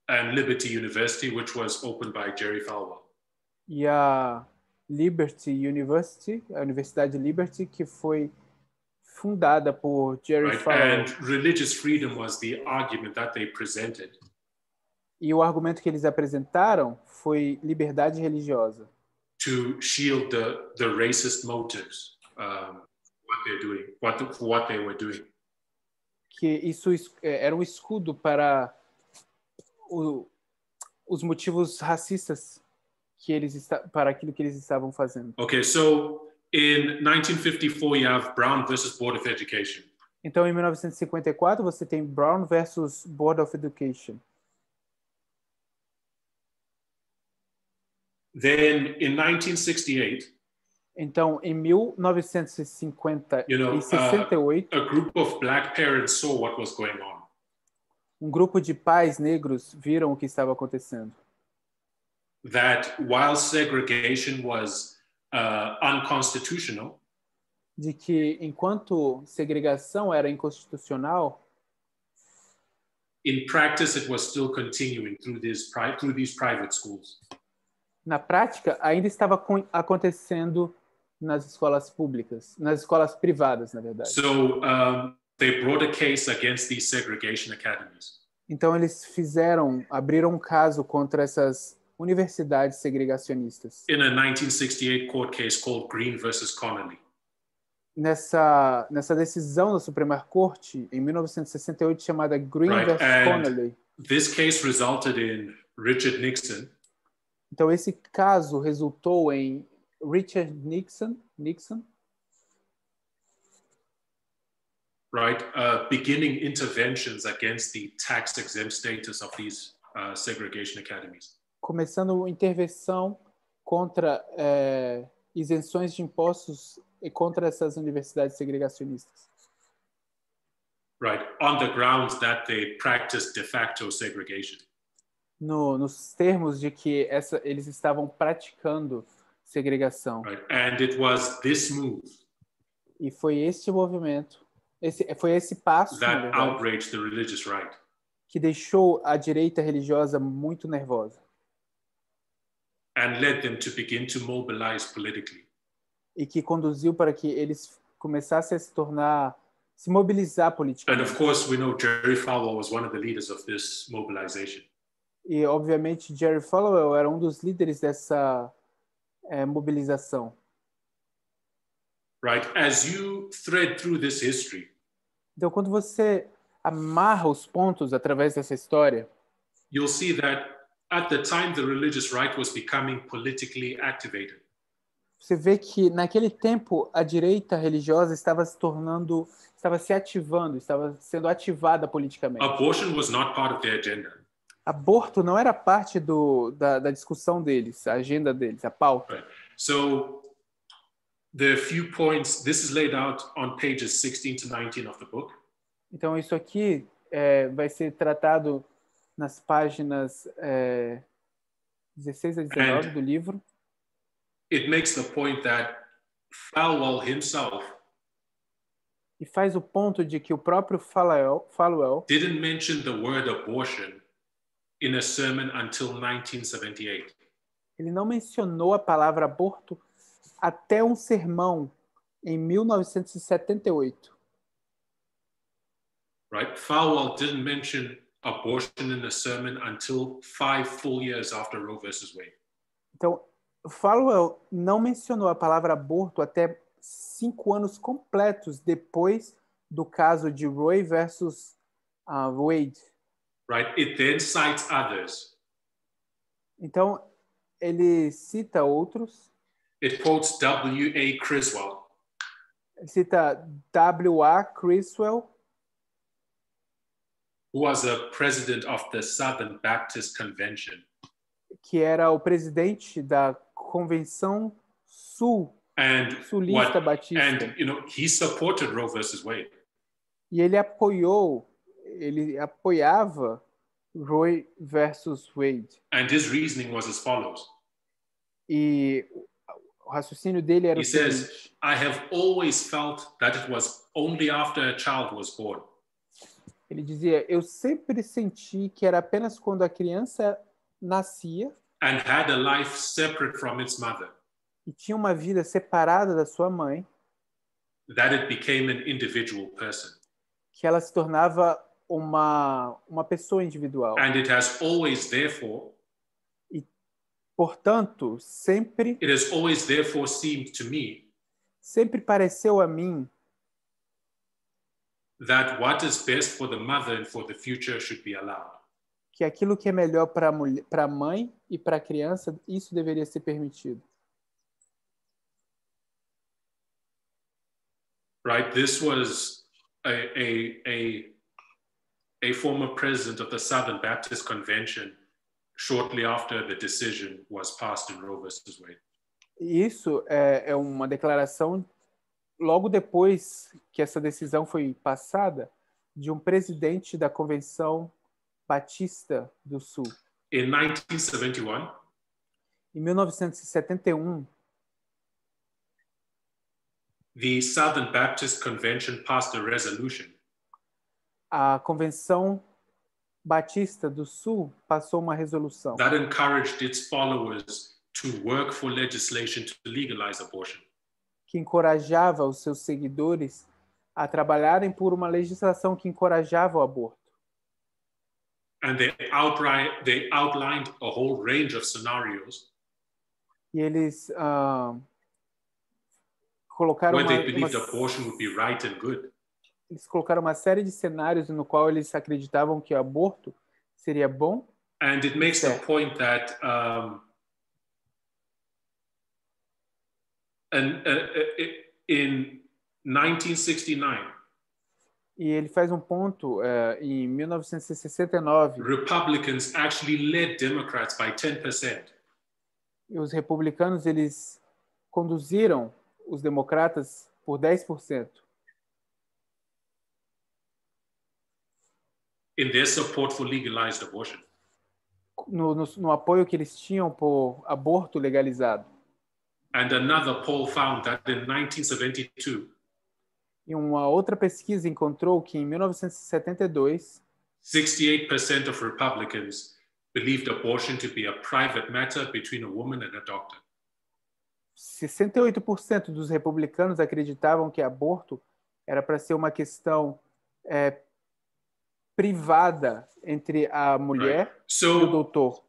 and Liberty University, which was opened by Jerry Falwell. E a Liberty University, a Universidade Liberty, que foi fundada por Jerry Falwell. And religious freedom was the argument that they presented. E o argumento que eles apresentaram foi liberdade religiosa. To shield the racist motives, what they're doing, what they were doing. Que isso era um escudo para os motivos racistas que para aquilo que eles estavam fazendo. Okay, so in 1954 you have Brown versus Board of Education. Então em 1954 você tem Brown versus Board of Education. Then in 1968, então em 1968, a group of black parents saw what was going on. Um grupo de pais negros viram o que estava acontecendo. That while segregation was unconstitutional, de que enquanto segregação era inconstitucional, in practice it was still continuing through these private schools. Na prática, ainda estava acontecendo nas escolas públicas, nas escolas privadas, na verdade. So they brought a case against these segregation academies. Então eles abriram um caso contra essas universidades segregacionistas. In a 1968 court case called Green versus Connolly. Nessa decisão da Suprema Corte em 1968 chamada Green versus Connolly. This case resulted in Richard Nixon. Então esse caso resultou em Richard Nixon, beginning interventions against the tax-exempt status of these segregation academies. Começando intervenção contra isenções de impostos e contra essas universidades segregacionistas. On the grounds that they practiced de facto segregation. Nos termos de que eles estavam praticando segregação. And it was this move. E foi este movimento, foi esse passo that outraged the religious right. Que deixou a direita religiosa muito nervosa. And led them to begin to mobilize politically. E que conduziu para que eles começassem a se mobilizar politicamente. And of course we know Jerry Falwell was one of the leaders of this mobilization. E obviamente Jerry Falwell era um dos líderes dessa mobilização. As you thread through this history. Então quando você amarra os pontos através dessa história, you'll see that at the time the religious right was becoming politically activated. Você vê que naquele tempo a direita religiosa estava se ativando, estava sendo ativada politicamente. Abortion was not part of their agenda. Aborto não era parte da discussão deles, a agenda deles, a pauta. So the few points, this is laid out on pages 16 to 19 of the book. Então isso aqui vai ser tratado nas páginas 16 a 19 do livro. It makes the point that Falwell himself e faz o ponto de que o próprio Falwell didn't mention the word abortion in a sermon until 1978. Ele não mencionou a palavra aborto até um sermão em 1978. Falwell didn't mention abortion in a sermon until 5 full years after Roe versus Wade. Então, Falwell não mencionou a palavra aborto até 5 anos completos depois do caso de Roe versus Wade. It then cites others. Então, ele cita outros. It quotes W.A. Criswell. Ele cita W.A. Criswell, who was a president of the Southern Baptist Convention. Que era o presidente da Convenção Sulista Batista. And he supported Roe versus Wade. E ele apoiava Roe versus Wade. And his reasoning was as follows. E o raciocínio dele era o seguinte: I have always felt that it was only after a child was born. Ele dizia: eu sempre senti que era apenas quando a criança nascia and had a life separate from its mother, e tinha uma vida separada da sua mãe, that it became an individual person. Que ela se tornava uma pessoa individual. And it has always, therefore, e, portanto, sempre it has always, therefore, seemed to me sempre pareceu a mim that what is best for the mother and for the future should be allowed. Que aquilo que é melhor para a mãe e para a criança, isso deveria ser permitido. Right? This was a former president of the Southern Baptist Convention shortly after the decision was passed in Roe versus Wade. Isso é uma declaração logo depois que essa decisão foi passada de um presidente da Convenção Batista do Sul. In 1971, em 1971, the Southern Baptist Convention passed a resolution. A Convenção Batista do Sul passou uma resolução that encouraged its followers to work for legislation to legalize abortion. Que encorajava os seus seguidores a trabalharem por uma legislação que encorajava o aborto. And they outlined a whole range of scenarios. E eles colocaram where they believed abortion would be right and good. Eles colocaram uma série de cenários no qual eles acreditavam que o aborto seria bom. And it makes the point that in 1969, e ele faz um ponto em 1969. Republicans actually led Democrats by 10%. E os republicanos eles conduziram os democratas por 10%. In their support for legalized abortion. No apoio que eles tinham por aborto legalizado. And another poll found that in 1972, e uma outra pesquisa encontrou que em 1972, 68% of Republicans believed abortion to be a private matter between a woman and a doctor. 68% dos republicanos acreditavam que aborto era para ser uma questão privada entre a mulher e o doutor.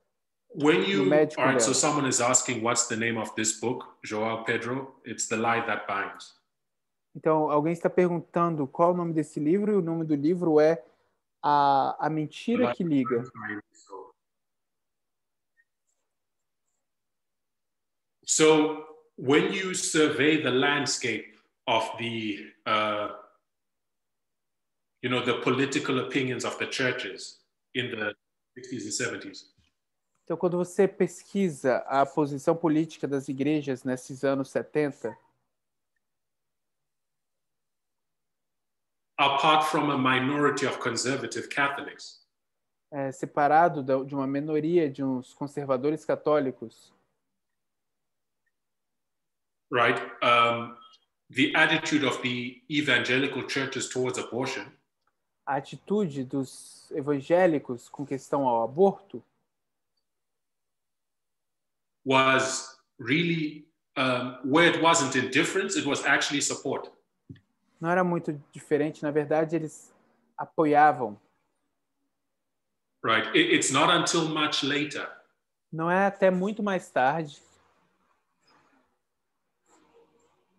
When you, all right, so someone is asking what's the name of this book, João Pedro, it's The Lie That Binds. Então, alguém está perguntando qual é o nome desse livro, e o nome do livro é A Mentira que Liga. So, when you survey the landscape of the, the political opinions of the churches in the 60s and 70s, então, quando você pesquisa a posição política das igrejas nesses anos 70, apart from a minority of conservative Catholics, separado de uma minoria de uns conservadores católicos, right? The attitude of the evangelical churches towards abortion, a atitude dos evangélicos com questão ao aborto, was really where it wasn't indifference, it was actually support. Não era muito diferente, na verdade eles apoiavam. Right. It's not until much later. Não é até muito mais tarde.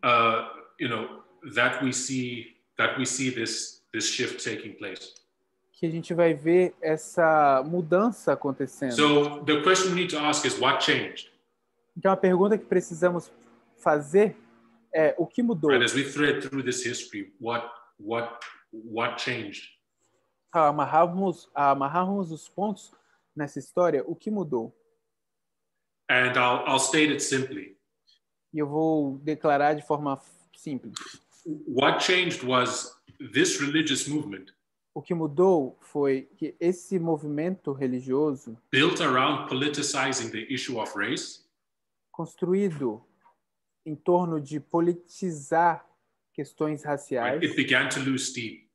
That we see this shift taking place. Que a gente vai ver essa mudança acontecendo. So the question we need to ask is what changed? Então a pergunta que precisamos fazer é o que mudou? Right, as we thread through this history, what changed? Amarrarmos os pontos nessa história, o que mudou? And I'll state it simply. E eu vou declarar de forma simples. What changed was this religious movement. O que mudou foi que esse movimento religioso, built around politicizing the issue of race, construído em torno de politizar questões raciais, it began to lose steam.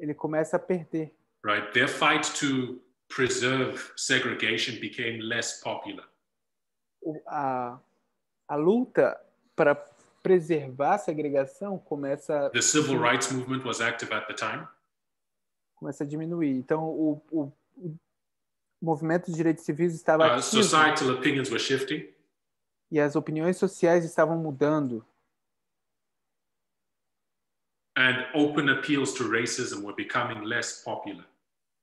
ele começa a perder. Right? Their fight to preserve segregation became less popular. A luta para preservar a segregação começa The civil rights movement was active at the time. Começa a diminuir. Então o movimento de direitos civis estava ativo. Societal opinions were shifting. E as opiniões sociais estavam mudando. And open appeals to racism were becoming less popular.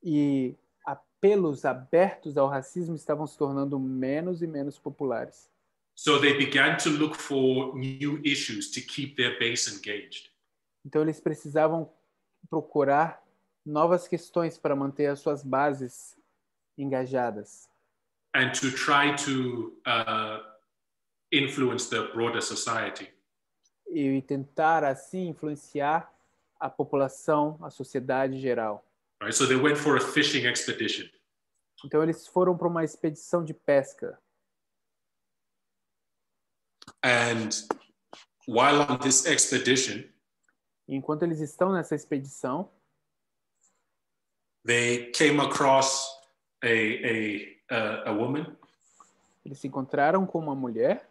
E apelos abertos ao racismo estavam se tornando menos e menos populares. So they began to look for new issues to keep their base engaged. Então eles precisavam procurar novas questões para manter as suas bases engajadas. And to try to influence the broader society. E tentar assim influenciar a população, a sociedade geral. Right, so they went for a fishing expedition. Então eles foram para uma expedição de pesca. And while on this expedition, enquanto eles estão nessa expedição, they came across a woman. Eles se encontraram com uma mulher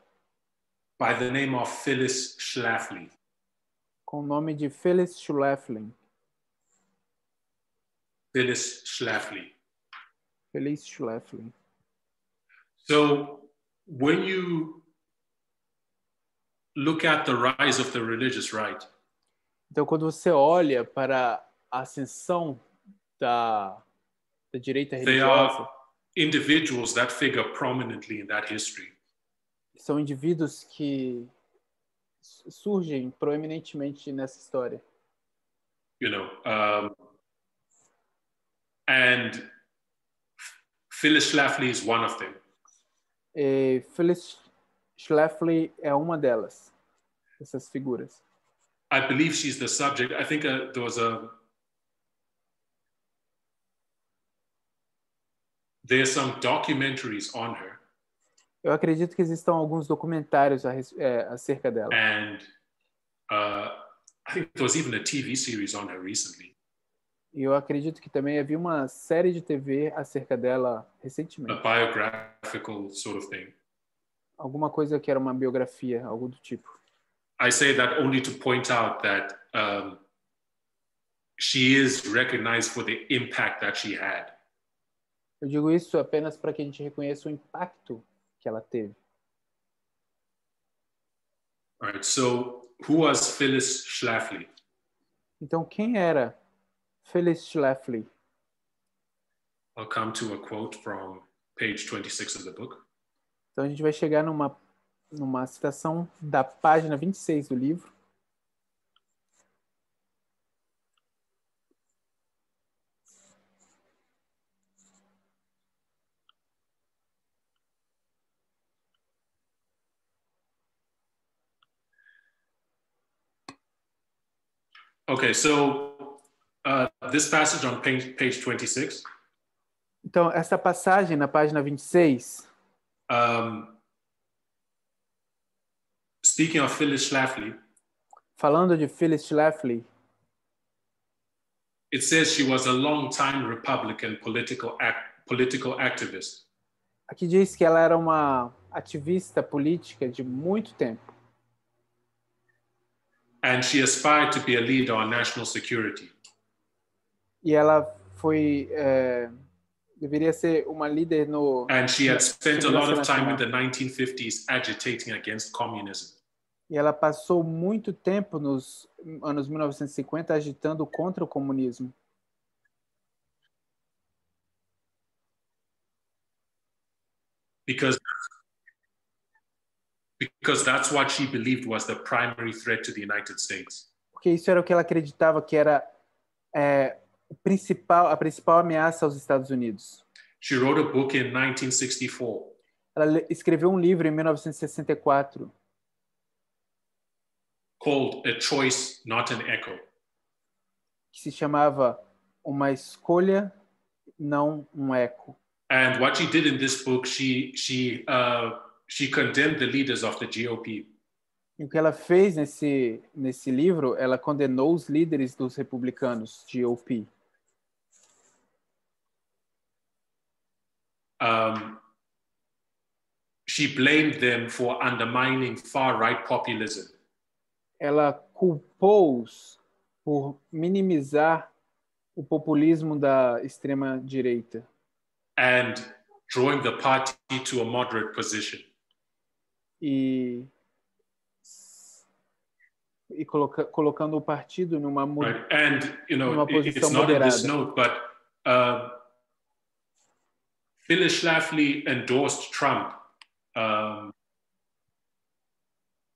by the name of Phyllis Schlafly. Com o nome de Phyllis Schlafly. Phyllis Schlafly. Phyllis Schlafly. So when you look at the rise of the religious right, então quando você olha para a ascensão da direita religiosa, they are individuals that figure prominently in that history. São indivíduos que surgem proeminentemente nessa história. You know, and Phyllis Schlafly is one of them. E Phyllis Schlafly é uma delas, essas figuras. I believe she's the subject. I think there was there's some documentaries on her. Eu acredito que existam alguns documentários acerca dela. And I think there was even a TV series on her recently. E eu acredito que também havia uma série de TV acerca dela recentemente. A biographical sort of thing. Alguma coisa que era uma biografia, algo do tipo. I say that only to point out that she is recognized for the impact that she had. Eu digo isso apenas para que a gente reconheça o impacto que ela teve. All right, so who was Phyllis Schlafly? Então quem era Phyllis Schlafly? I'll come to a quote from page 26 of the book. Então a gente vai chegar numa citação da página 26 do livro. Okay, so this passage on page 26. Então, essa passagem na página 26. Speaking of Phyllis Schlafly. Falando de Phyllis Schlafly. It says she was a long-time Republican political activist. Aqui diz que ela era uma ativista política de muito tempo. And she aspired to be a leader on national security. E ela foi deveria ser uma líder no. And she had spent a lot of time in the 1950s agitating against communism. E ela passou muito tempo nos anos 1950 agitando contra o comunismo. Because that's what she believed was the primary threat to the United States. Porque isso era o que ela acreditava que era a principal ameaça aos Estados Unidos. She wrote a book in 1964. Ela escreveu um livro em 1964. Called A Choice, Not an Echo. Que se chamava Uma Escolha, Não um Eco. And what she did in this book, she condemned the leaders of the GOP. E o que ela fez nesse livro, ela condenou os líderes dos republicanos, GOP. She blamed them for undermining far-right populism. Ela culpou-os por minimizar o populismo da extrema direita. And drawing the party to a moderate position. E colocando o partido numa right. And numa posição it's not moderada. in this note, but Phyllis Schlafly endorsed Trump.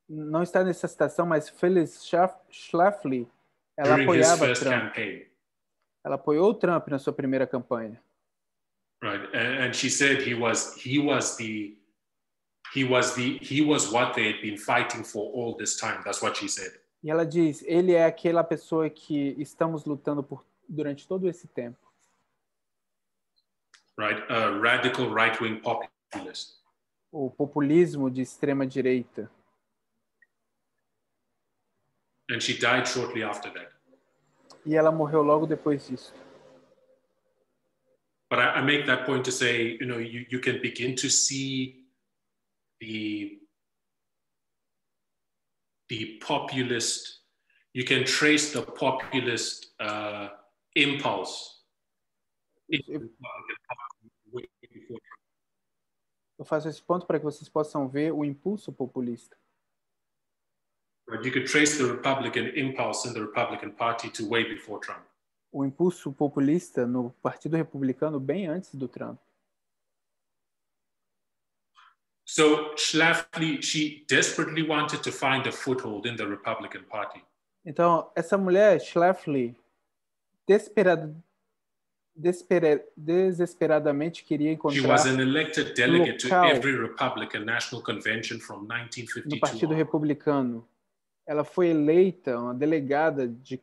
Não está nessa citação, mas Phyllis Schlafly, ela apoiava Trump. Campaign. Ela apoiou o Trump na sua primeira campanha. Right, and she said he was what they had been fighting for all this time. That's what she said. E ela diz, ele é aquela pessoa que estamos lutando por durante todo esse tempo. Right, a radical right-wing populist. O populismo de extrema direita. And she died shortly after that. E ela morreu logo depois disso. But I make that point to say, you can begin to see the populist, you can trace the populist impulse. Eu faço esse ponto para que vocês possam ver o impulso populista. You could trace the Republican impulse in the Republican Party to way before Trump. O impulso populista no Partido Republicano bem antes do Trump. So Schlafly, she desperately wanted to find a foothold in the Republican Party. Então, essa mulher, Schlafly, desesperadamente queria encontrar She was an elected delegate to every Republican National Convention from 1952 no Partido Republicano. Ela foi eleita uma delegada de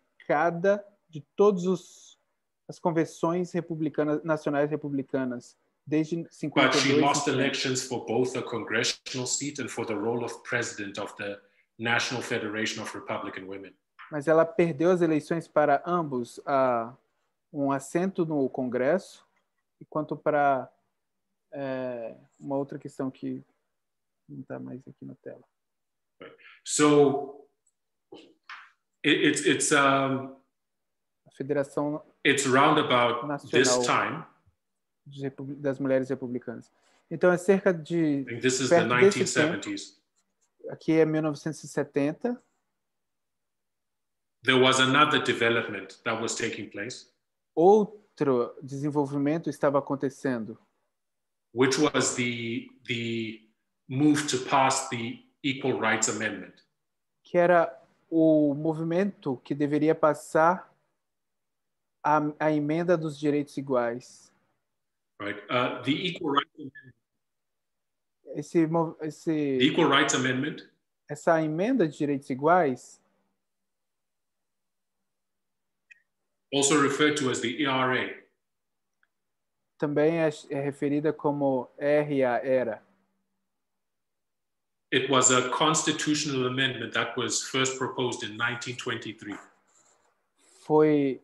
todas as convenções republicanas, nacionais republicanas, desde 52. But she lost elections for both the congressional seat and for the role of president of the National Federation of Republican Women. Mas ela perdeu as eleições para ambos, um assento no Congresso, e quanto para uma outra questão que não está mais aqui na tela. So it's a Federação it's round about Nacional this time das mulheres republicanas. Então é cerca de this is the 1970s. Aqui é 1970. There was another development that was taking place. Outro desenvolvimento estava acontecendo. Which was the move to pass the Equal Rights Amendment. Que era o movimento que deveria passar a emenda dos direitos iguais. Right. The Equal Rights Amendment. The Equal Rights Amendment. Essa emenda de direitos iguais. Also referred to as the ERA. Também é referida como ERA. It was a constitutional amendment that was first proposed in 1923. Foi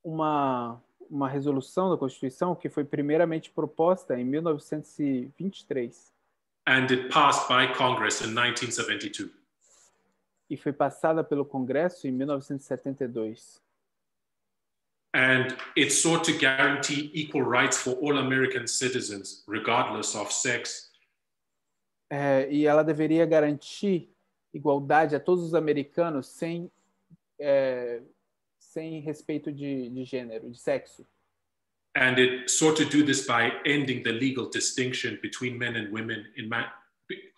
uma resolução da Constituição que foi primeiramente proposta em 1923. And it passed by Congress in 1972. E foi passada pelo Congresso em 1972. And it sought to guarantee equal rights for all American citizens, regardless of sex. E ela deveria garantir igualdade a todos os americanos sem respeito de gênero, de sexo. And it sought to do this by ending the legal distinction between men and women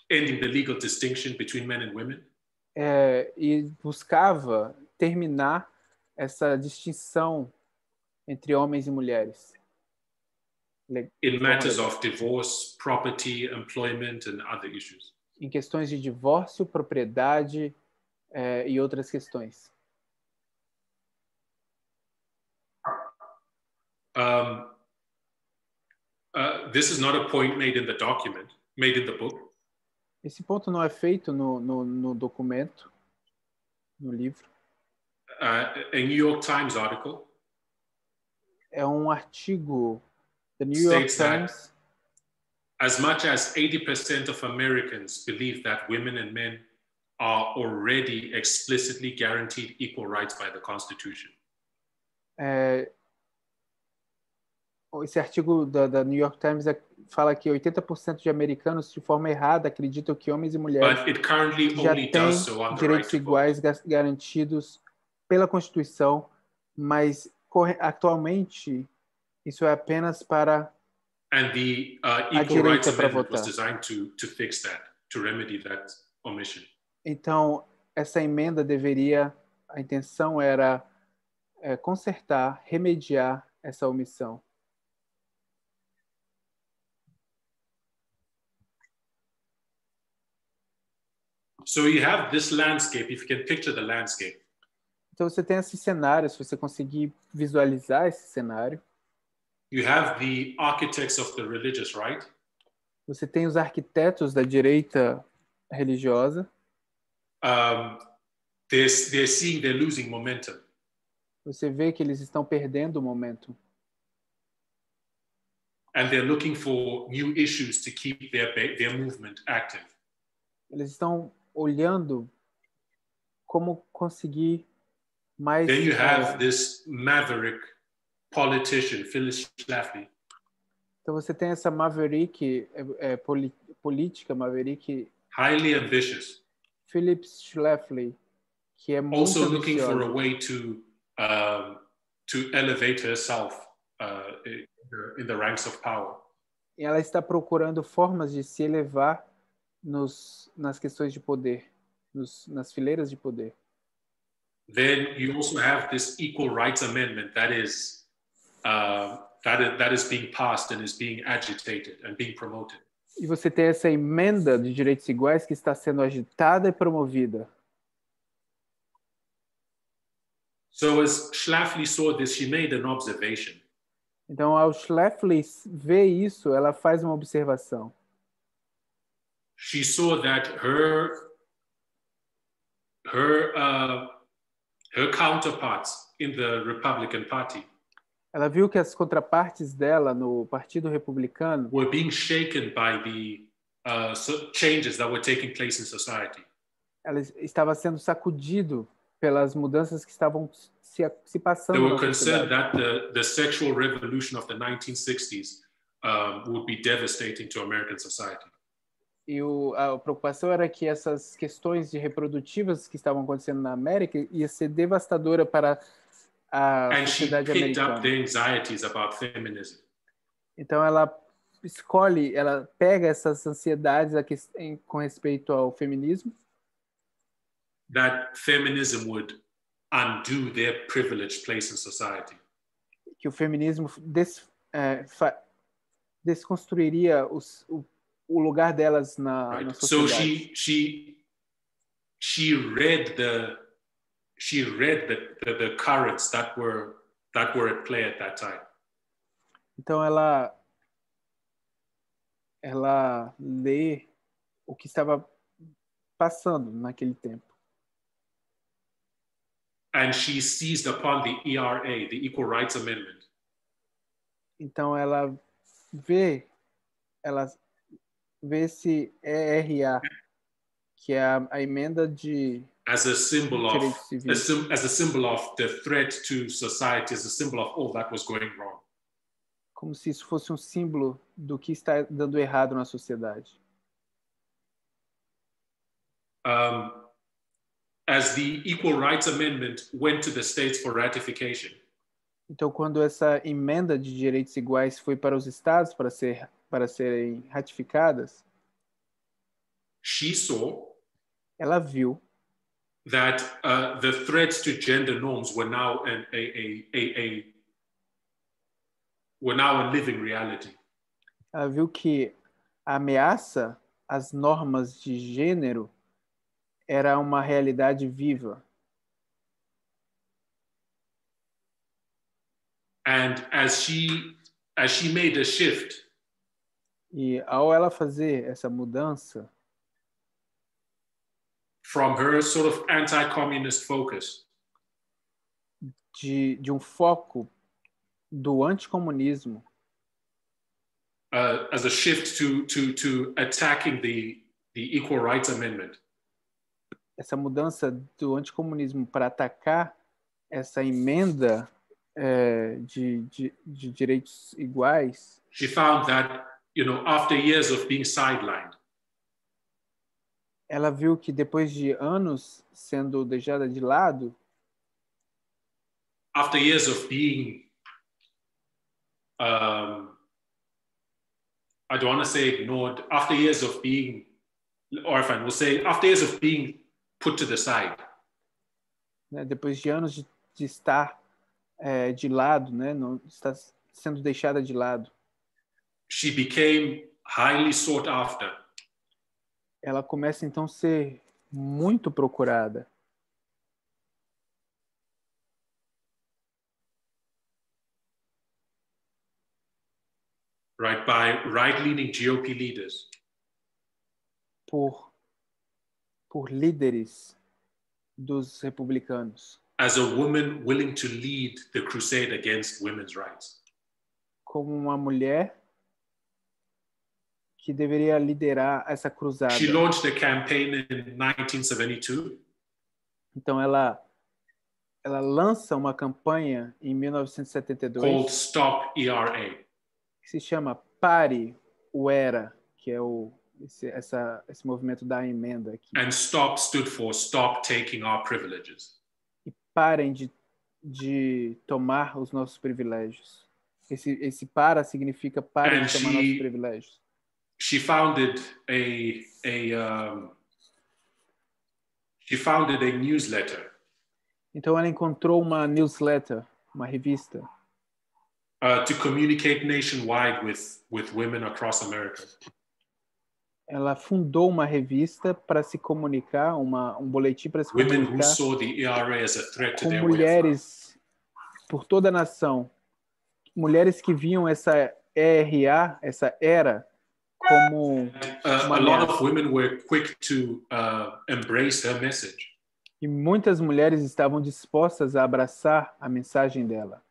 ending the legal distinction between men and women. E buscava terminar essa distinção entre homens e mulheres. In matters of divorce, property, employment and other issues. Em questões de divórcio, propriedade e outras questões. This is not a point made in the document, made in the book. Esse ponto não é feito no documento, no livro. A New York Times article. É um artigo da New York Times. As much as 80% of Americans believe that women and men are already explicitly guaranteed equal rights by the Constitution. Esse artigo da New York Times fala que 80% de americanos, de forma errada, acreditam que homens e mulheres já têm direitos iguais garantidos pela Constituição, mas atualmente isso é apenas para a direita para votar. Então, essa emenda a intenção era consertar, remediar essa omissão. So you have this landscape, if you can picture the landscape. Então você tem esse cenário, se você conseguir visualizar esse cenário. You have the architects of the religious right. Você tem os arquitetos da direita religiosa. They're seeing they're losing momentum. Você vê que eles estão perdendo o momento. And they're looking for new issues to keep their movement active. Eles estão olhando como conseguir mais. Then you have this maverick politician, Phyllis Schlafly. Então você tem essa maverick política, maverick. Highly ambitious. Philip Schlafly, que é muito also ambiciosa. Looking for a way to elevate herself in the ranks of power. E ela está procurando formas de se elevar nas questões de poder, nas fileiras de poder. Then you also have this Equal Rights Amendment that is being passed and is being agitated and being promoted. E você tem essa emenda de direitos iguais que está sendo agitada e promovida. So as Schlafly saw this, she made an observation. Então, ao Schlafly ver isso, ela faz uma observação. She saw that her counterparts in the Republican Party ela viu que as contrapartes dela no Partido Republicano were being shaken by the changes that were taking place in society. Ela estava sendo sacudido pelas mudanças que estavam se passando. They were concerned that the sexual revolution of the 1960s would be devastating to American society. E a preocupação era que essas questões de reprodutivas que estavam acontecendo na América ia ser devastadora para a sociedade americana. Up the anxieties about feminism. Então ela pega essas ansiedades com respeito ao feminismo. That feminism would undo their privileged place in society. Que o feminismo desconstruiria o lugar delas na sociedade. So she read the currents that were at play at that time. Então ela lê o que estava passando naquele tempo. And she seized upon the ERA, the Equal Rights Amendment. Então ela vê esse ERA, que é a emenda de as a symbol of the threat to society, as a symbol of all that was going wrong. Como se isso fosse um símbolo do que está dando errado na sociedade. As the Equal Rights Amendment went to the states for ratification. Então, quando essa emenda de direitos iguais foi para os estados para serem ratificadas, ela viu that the threats to gender norms were now a living reality. Ela viu que a ameaça às normas de gênero era uma realidade viva. And as she made a shift, e ao ela fazer essa mudança, from her sort of anti-communist focus. De foco do anticomunismo. As a shift to attacking the Equal Rights Amendment. Essa mudança do anticomunismo para atacar essa emenda de direitos iguais. She found that, after years of being sidelined. Ela viu que depois de anos sendo deixada de lado. After years of being, I don't want to say ignored. After years of being, or if I will say, after years of being put to the side. Depois de anos de estar de lado, né, não está sendo deixada de lado. She became highly sought after. Ela começa então a ser muito procurada. Right, by right-leaning GOP leaders. Por líderes dos republicanos. As a woman willing to lead the crusade against women's rights. Como uma mulher que deveria liderar essa cruzada. She launched a campaign in 1972. Então ela lança uma campanha em 1972 called Stop ERA. Que se chama Pare o ERA, que é esse movimento da emenda aqui. And STOP stood for Stop Taking Our Privileges. E parem de tomar os nossos privilégios. Esse para significa parem de tomar nossos privilégios. She founded a newsletter. Então ela encontrou uma newsletter, uma revista. To communicate nationwide with women across America. Ela fundou uma revista para se comunicar, um boletim para se women comunicar who saw the ERA as a threat to com their mulheres por toda a nação. Mulheres que viam essa ERA, essa ERA, como a lot of women were quick to embrace her message. E muitas mulheres estavam dispostas a abraçar a mensagem dela.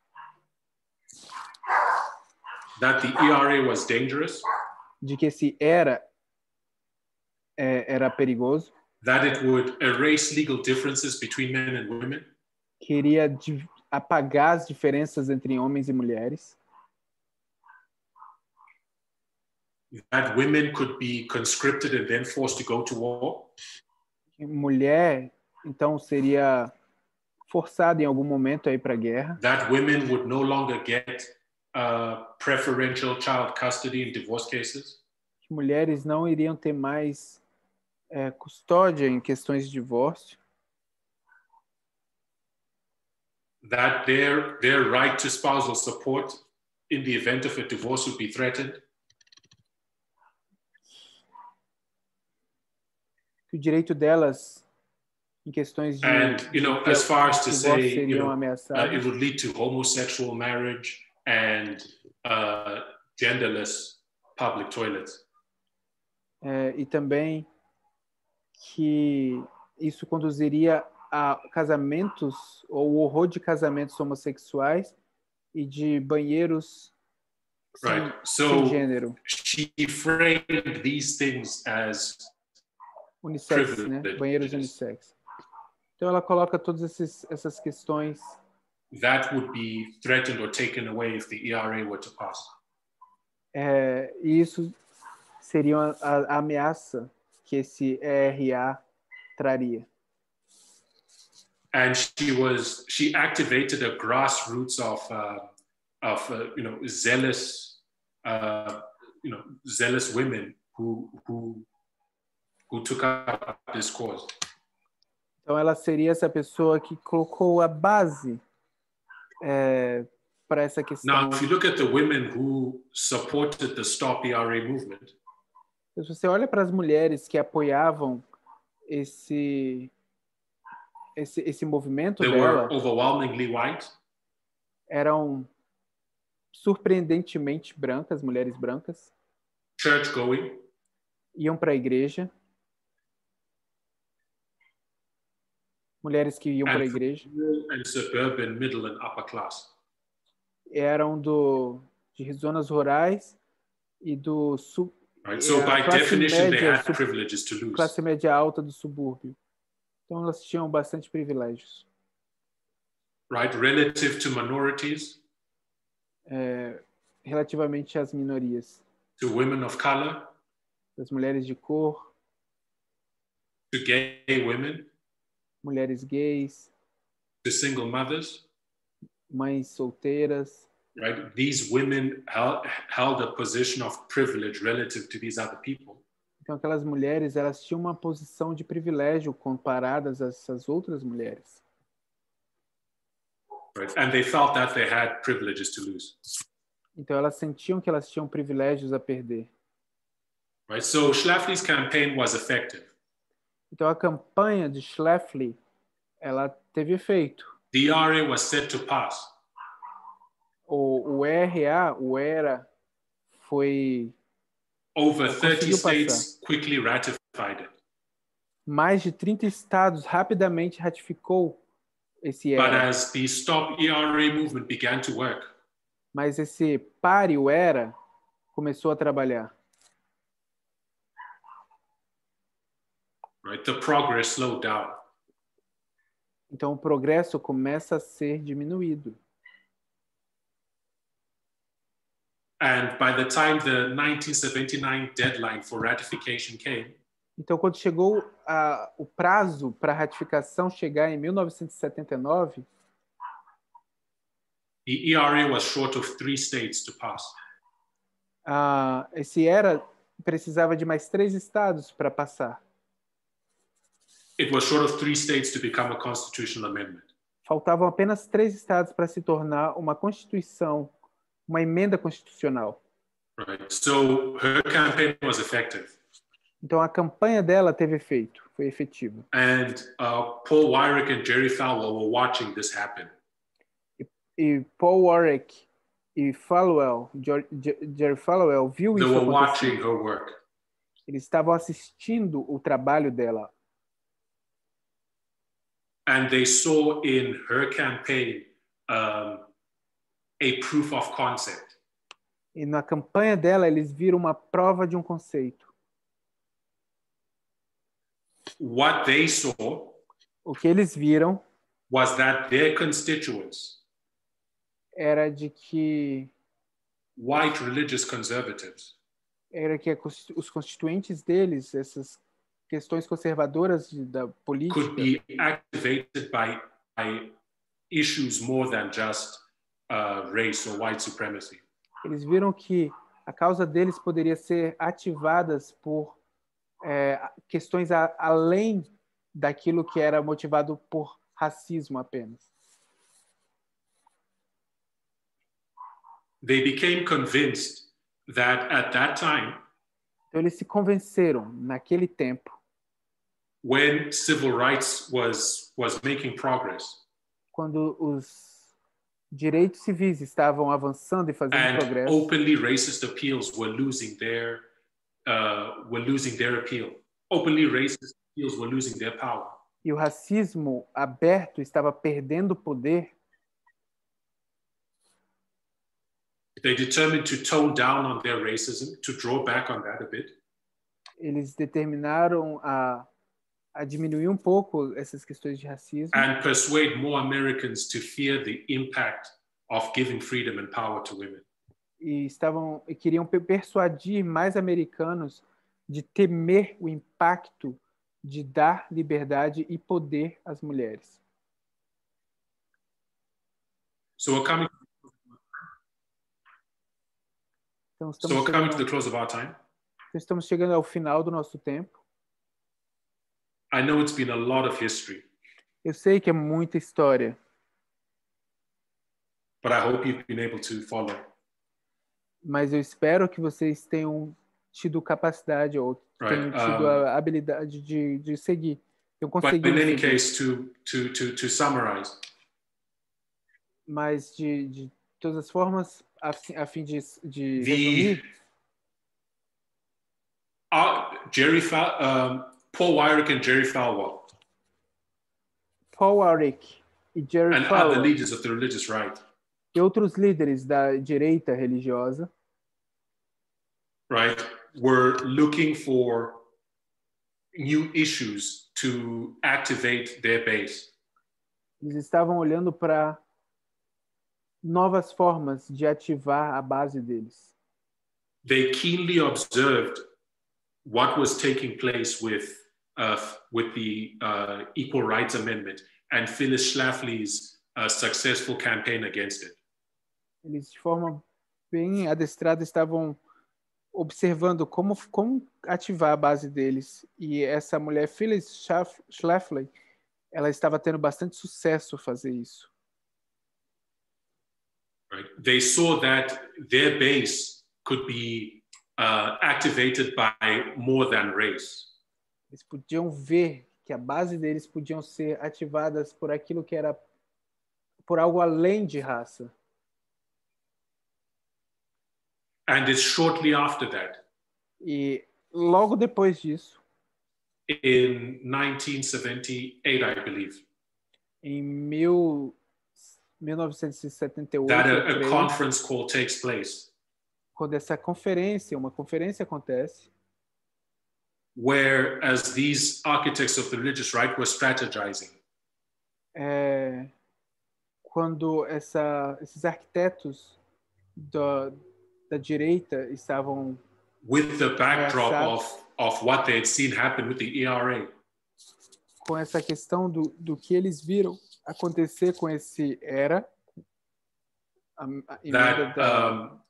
That the ERA was dangerous. De que esse era perigoso. That it would erase legal differences between men and women. Queria apagar as diferenças entre homens e mulheres. That women could be conscripted and then forced to go to war. Mulher, então, seria forçada em algum momento a ir para a guerra. That women would no longer get preferential child custody in divorce cases. Mulheres não iriam ter mais custódia em questões de divórcio. That their right to spousal support in the event of a divorce would be threatened. Que o direito delas em questões de as far as to say, seriam ameaçados. It would lead to homosexual marriage and genderless public toilets. E também que isso conduziria a casamentos ou o horror de casamentos homossexuais e de banheiros sem gênero. She framed these things as unissex, né? Banheiros unissex. Então ela coloca todas essas questões that would be threatened or taken away if the ERA were to pass. E isso seria a ameaça que esse ERA traria. And she activated a grassroots of zealous women who took up this cause. Então ela seria essa pessoa que colocou a base para essa questão. Now, if you look at the women who supported the Stop ERA movement, se você olha para as mulheres que apoiavam esse movimento they dela, were overwhelmingly white. Eram surpreendentemente brancas, mulheres brancas. Church going. Iam para a igreja. mulheres que iam para a igreja. And suburban middle and upper class. Eram de zonas rurais e do right? So by definition, they had privileges to lose. Classe média alta do subúrbio. Então elas tinham bastante privilégios. Right, relative to minorities. Relativamente às minorias. To women of color. Das mulheres de cor. To gay women. Mulheres gays. To single mothers. Mães solteiras. Right, these women held a position of privilege relative to these other people. Então aquelas mulheres, elas tinham uma posição de privilégio comparadas a essas outras mulheres. Right, and they felt that they had privileges to lose. Então elas sentiam que elas tinham privilégios a perder. Right, so Schlafly's campaign was effective. Então a campanha de Schlafly, ela teve efeito. The ERA was set to pass. O ERA foi over 30 states quickly ratified it. Mais de 30 estados rapidamente ratificou esse ERA. But as the Stop ERA movement began to work, mas esse Pare o ERA começou a trabalhar. Right, the progress slowed down. Então o progresso começa a ser diminuído. And by the time the 1979 deadline for ratification came, então quando chegou o prazo para ratificação chegar em 1979, the ERA was short of 3 states to pass. Esse ERA precisava de mais 3 estados para passar. It was short of 3 states to become a constitutional amendment. Faltavam apenas 3 estados para se tornar uma constituição, uma emenda constitucional. Right. So her campaign was effective. Então a campanha dela teve efeito, foi efetiva. And Paul Weyrich and Jerry Falwell were watching this happen. E Paul Weyrich e Falwell, Jerry Falwell viu isso acontecer. They were watching her work. Eles estavam assistindo o trabalho dela. And they saw in her campaign a proof of concept. E na campanha dela eles viram uma prova de um conceito. What they saw, o que eles viram, was that their constituents, era de que white religious conservatives, era que os constituintes deles, essas questões conservadoras da política, could be activated by issues more than just race or white supremacy. Eles viram que a causa deles poderia ser ativadas por questões além daquilo que era motivado por racismo apenas. They became convinced that at that time, então eles se convenceram naquele tempo, when civil rights was making progress, quando os direitos civis estavam avançando e fazendo progresso, openly racist appeals were losing their appeal. Openly racist appeals were losing their power. E o racismo aberto estava perdendo poder. They determined to tone down on their racism, to draw back on that a bit. Eles determinaram a diminuir um pouco essas questões de racismo. And persuade more Americans to fear the impact of giving freedom and power to women. E queriam persuadir mais americanos de temer o impacto de dar liberdade e poder às mulheres. So we're coming to the close of our time. Estamos chegando ao final do nosso tempo. I know it's been a lot of history. Eu sei que é muita história. But I hope you've been able to follow. Mas eu espero que vocês tenham tido capacidade ou tenham tido a habilidade de seguir. But in any case, to summarize. Mas de todas as formas, a fim de resumir, Paul Weyrich and Jerry Falwell. Paul Warwick e Jerry and Falwell, other leaders of the religious right, e outros líderes da direita religiosa, right, were looking for new issues to activate their base. Eles estavam olhando para novas formas de ativar a base deles. They keenly observed what was taking place with the Equal Rights Amendment and Phyllis Schlafly's successful campaign against it. Eles de forma bem adestrada estavam observando como ativar a base deles, e essa mulher Phyllis Schlafly, ela estava tendo bastante sucesso fazer isso. Right. They saw that their base could be activated by more than race. Eles podiam ver que a base deles podiam ser ativadas por aquilo que era por algo além de raça. And it's shortly after that. E logo depois disso, in 1978, I believe, em 1978, that a conference call takes place, quando uma conferência acontece, where as these architects of the religious right were strategizing, quando esses arquitetos da direita estavam with the backdrop of what they had seen happen with the ERA, com essa questão do que eles viram acontecer com esse ERA,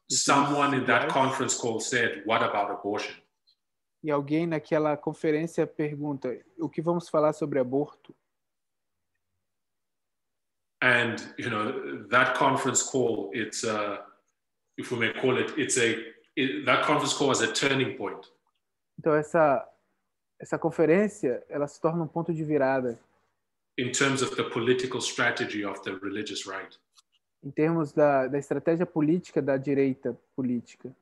someone in that conference call said, "What about abortion?" E alguém naquela conferência pergunta, o que vamos falar sobre aborto? And that conference call, it's if we may call it, that conference call was a turning point. Então essa conferência, ela se torna um ponto de virada. In terms of the political strategy of the religious right. Em termos da estratégia política da direita política,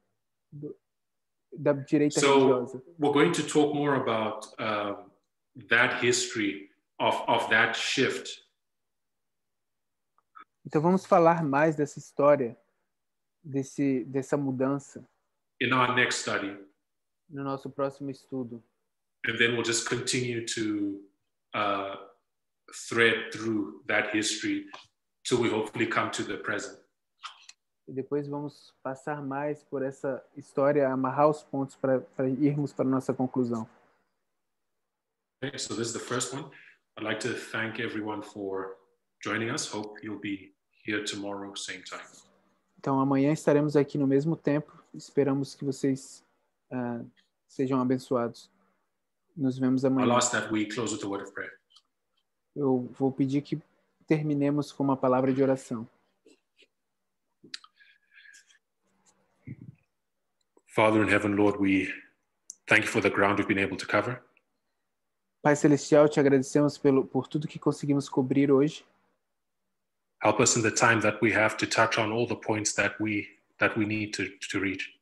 da direita religiosa. We're going to talk more about that history of that shift. Então vamos falar mais dessa história, dessa mudança. In our next study. No nosso próximo estudo. And then we'll just continue to thread through that history till we hopefully come to the present. E depois vamos passar mais por essa história, amarrar os pontos para irmos para a nossa conclusão. Okay, so this is the first one. I'd like to thank everyone for joining us. Hope you'll be here tomorrow, same time. Então amanhã estaremos aqui no mesmo tempo. Esperamos que vocês sejam abençoados. Nos vemos amanhã. I'll ask that we close with a word of prayer. Eu vou pedir que terminemos com uma palavra de oração. Father in heaven, Lord, we thank you for the ground we've been able to cover. Pai Celestial, te agradecemos por tudo que conseguimos cobrir hoje. Help us in the time that we have to touch on all the points that we need to reach.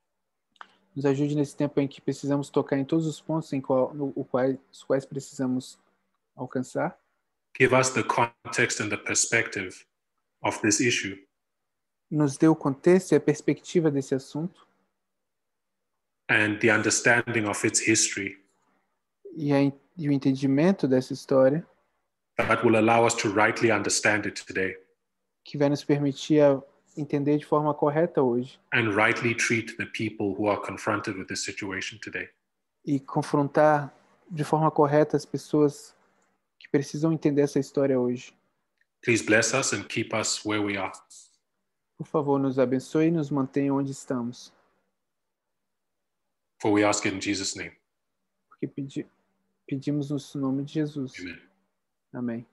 Nos ajude nesse tempo em que precisamos tocar em todos os pontos os quais precisamos alcançar. Give us the context and the perspective of this issue. Nos dê o contexto e a perspectiva desse assunto. And the understanding of its history. E o entendimento dessa história. That will allow us to rightly understand it today. Que vai nos permitir entender de forma correta hoje. And rightly treat the people who are confronted with this situation today. E confrontar de forma correta as pessoas que precisam entender essa história hoje. Please bless us and keep us where we are. Por favor, nos abençoe e nos mantenha onde estamos. For we ask it in Jesus' name. Porque pedimos no nome de Jesus. Amen. Amém.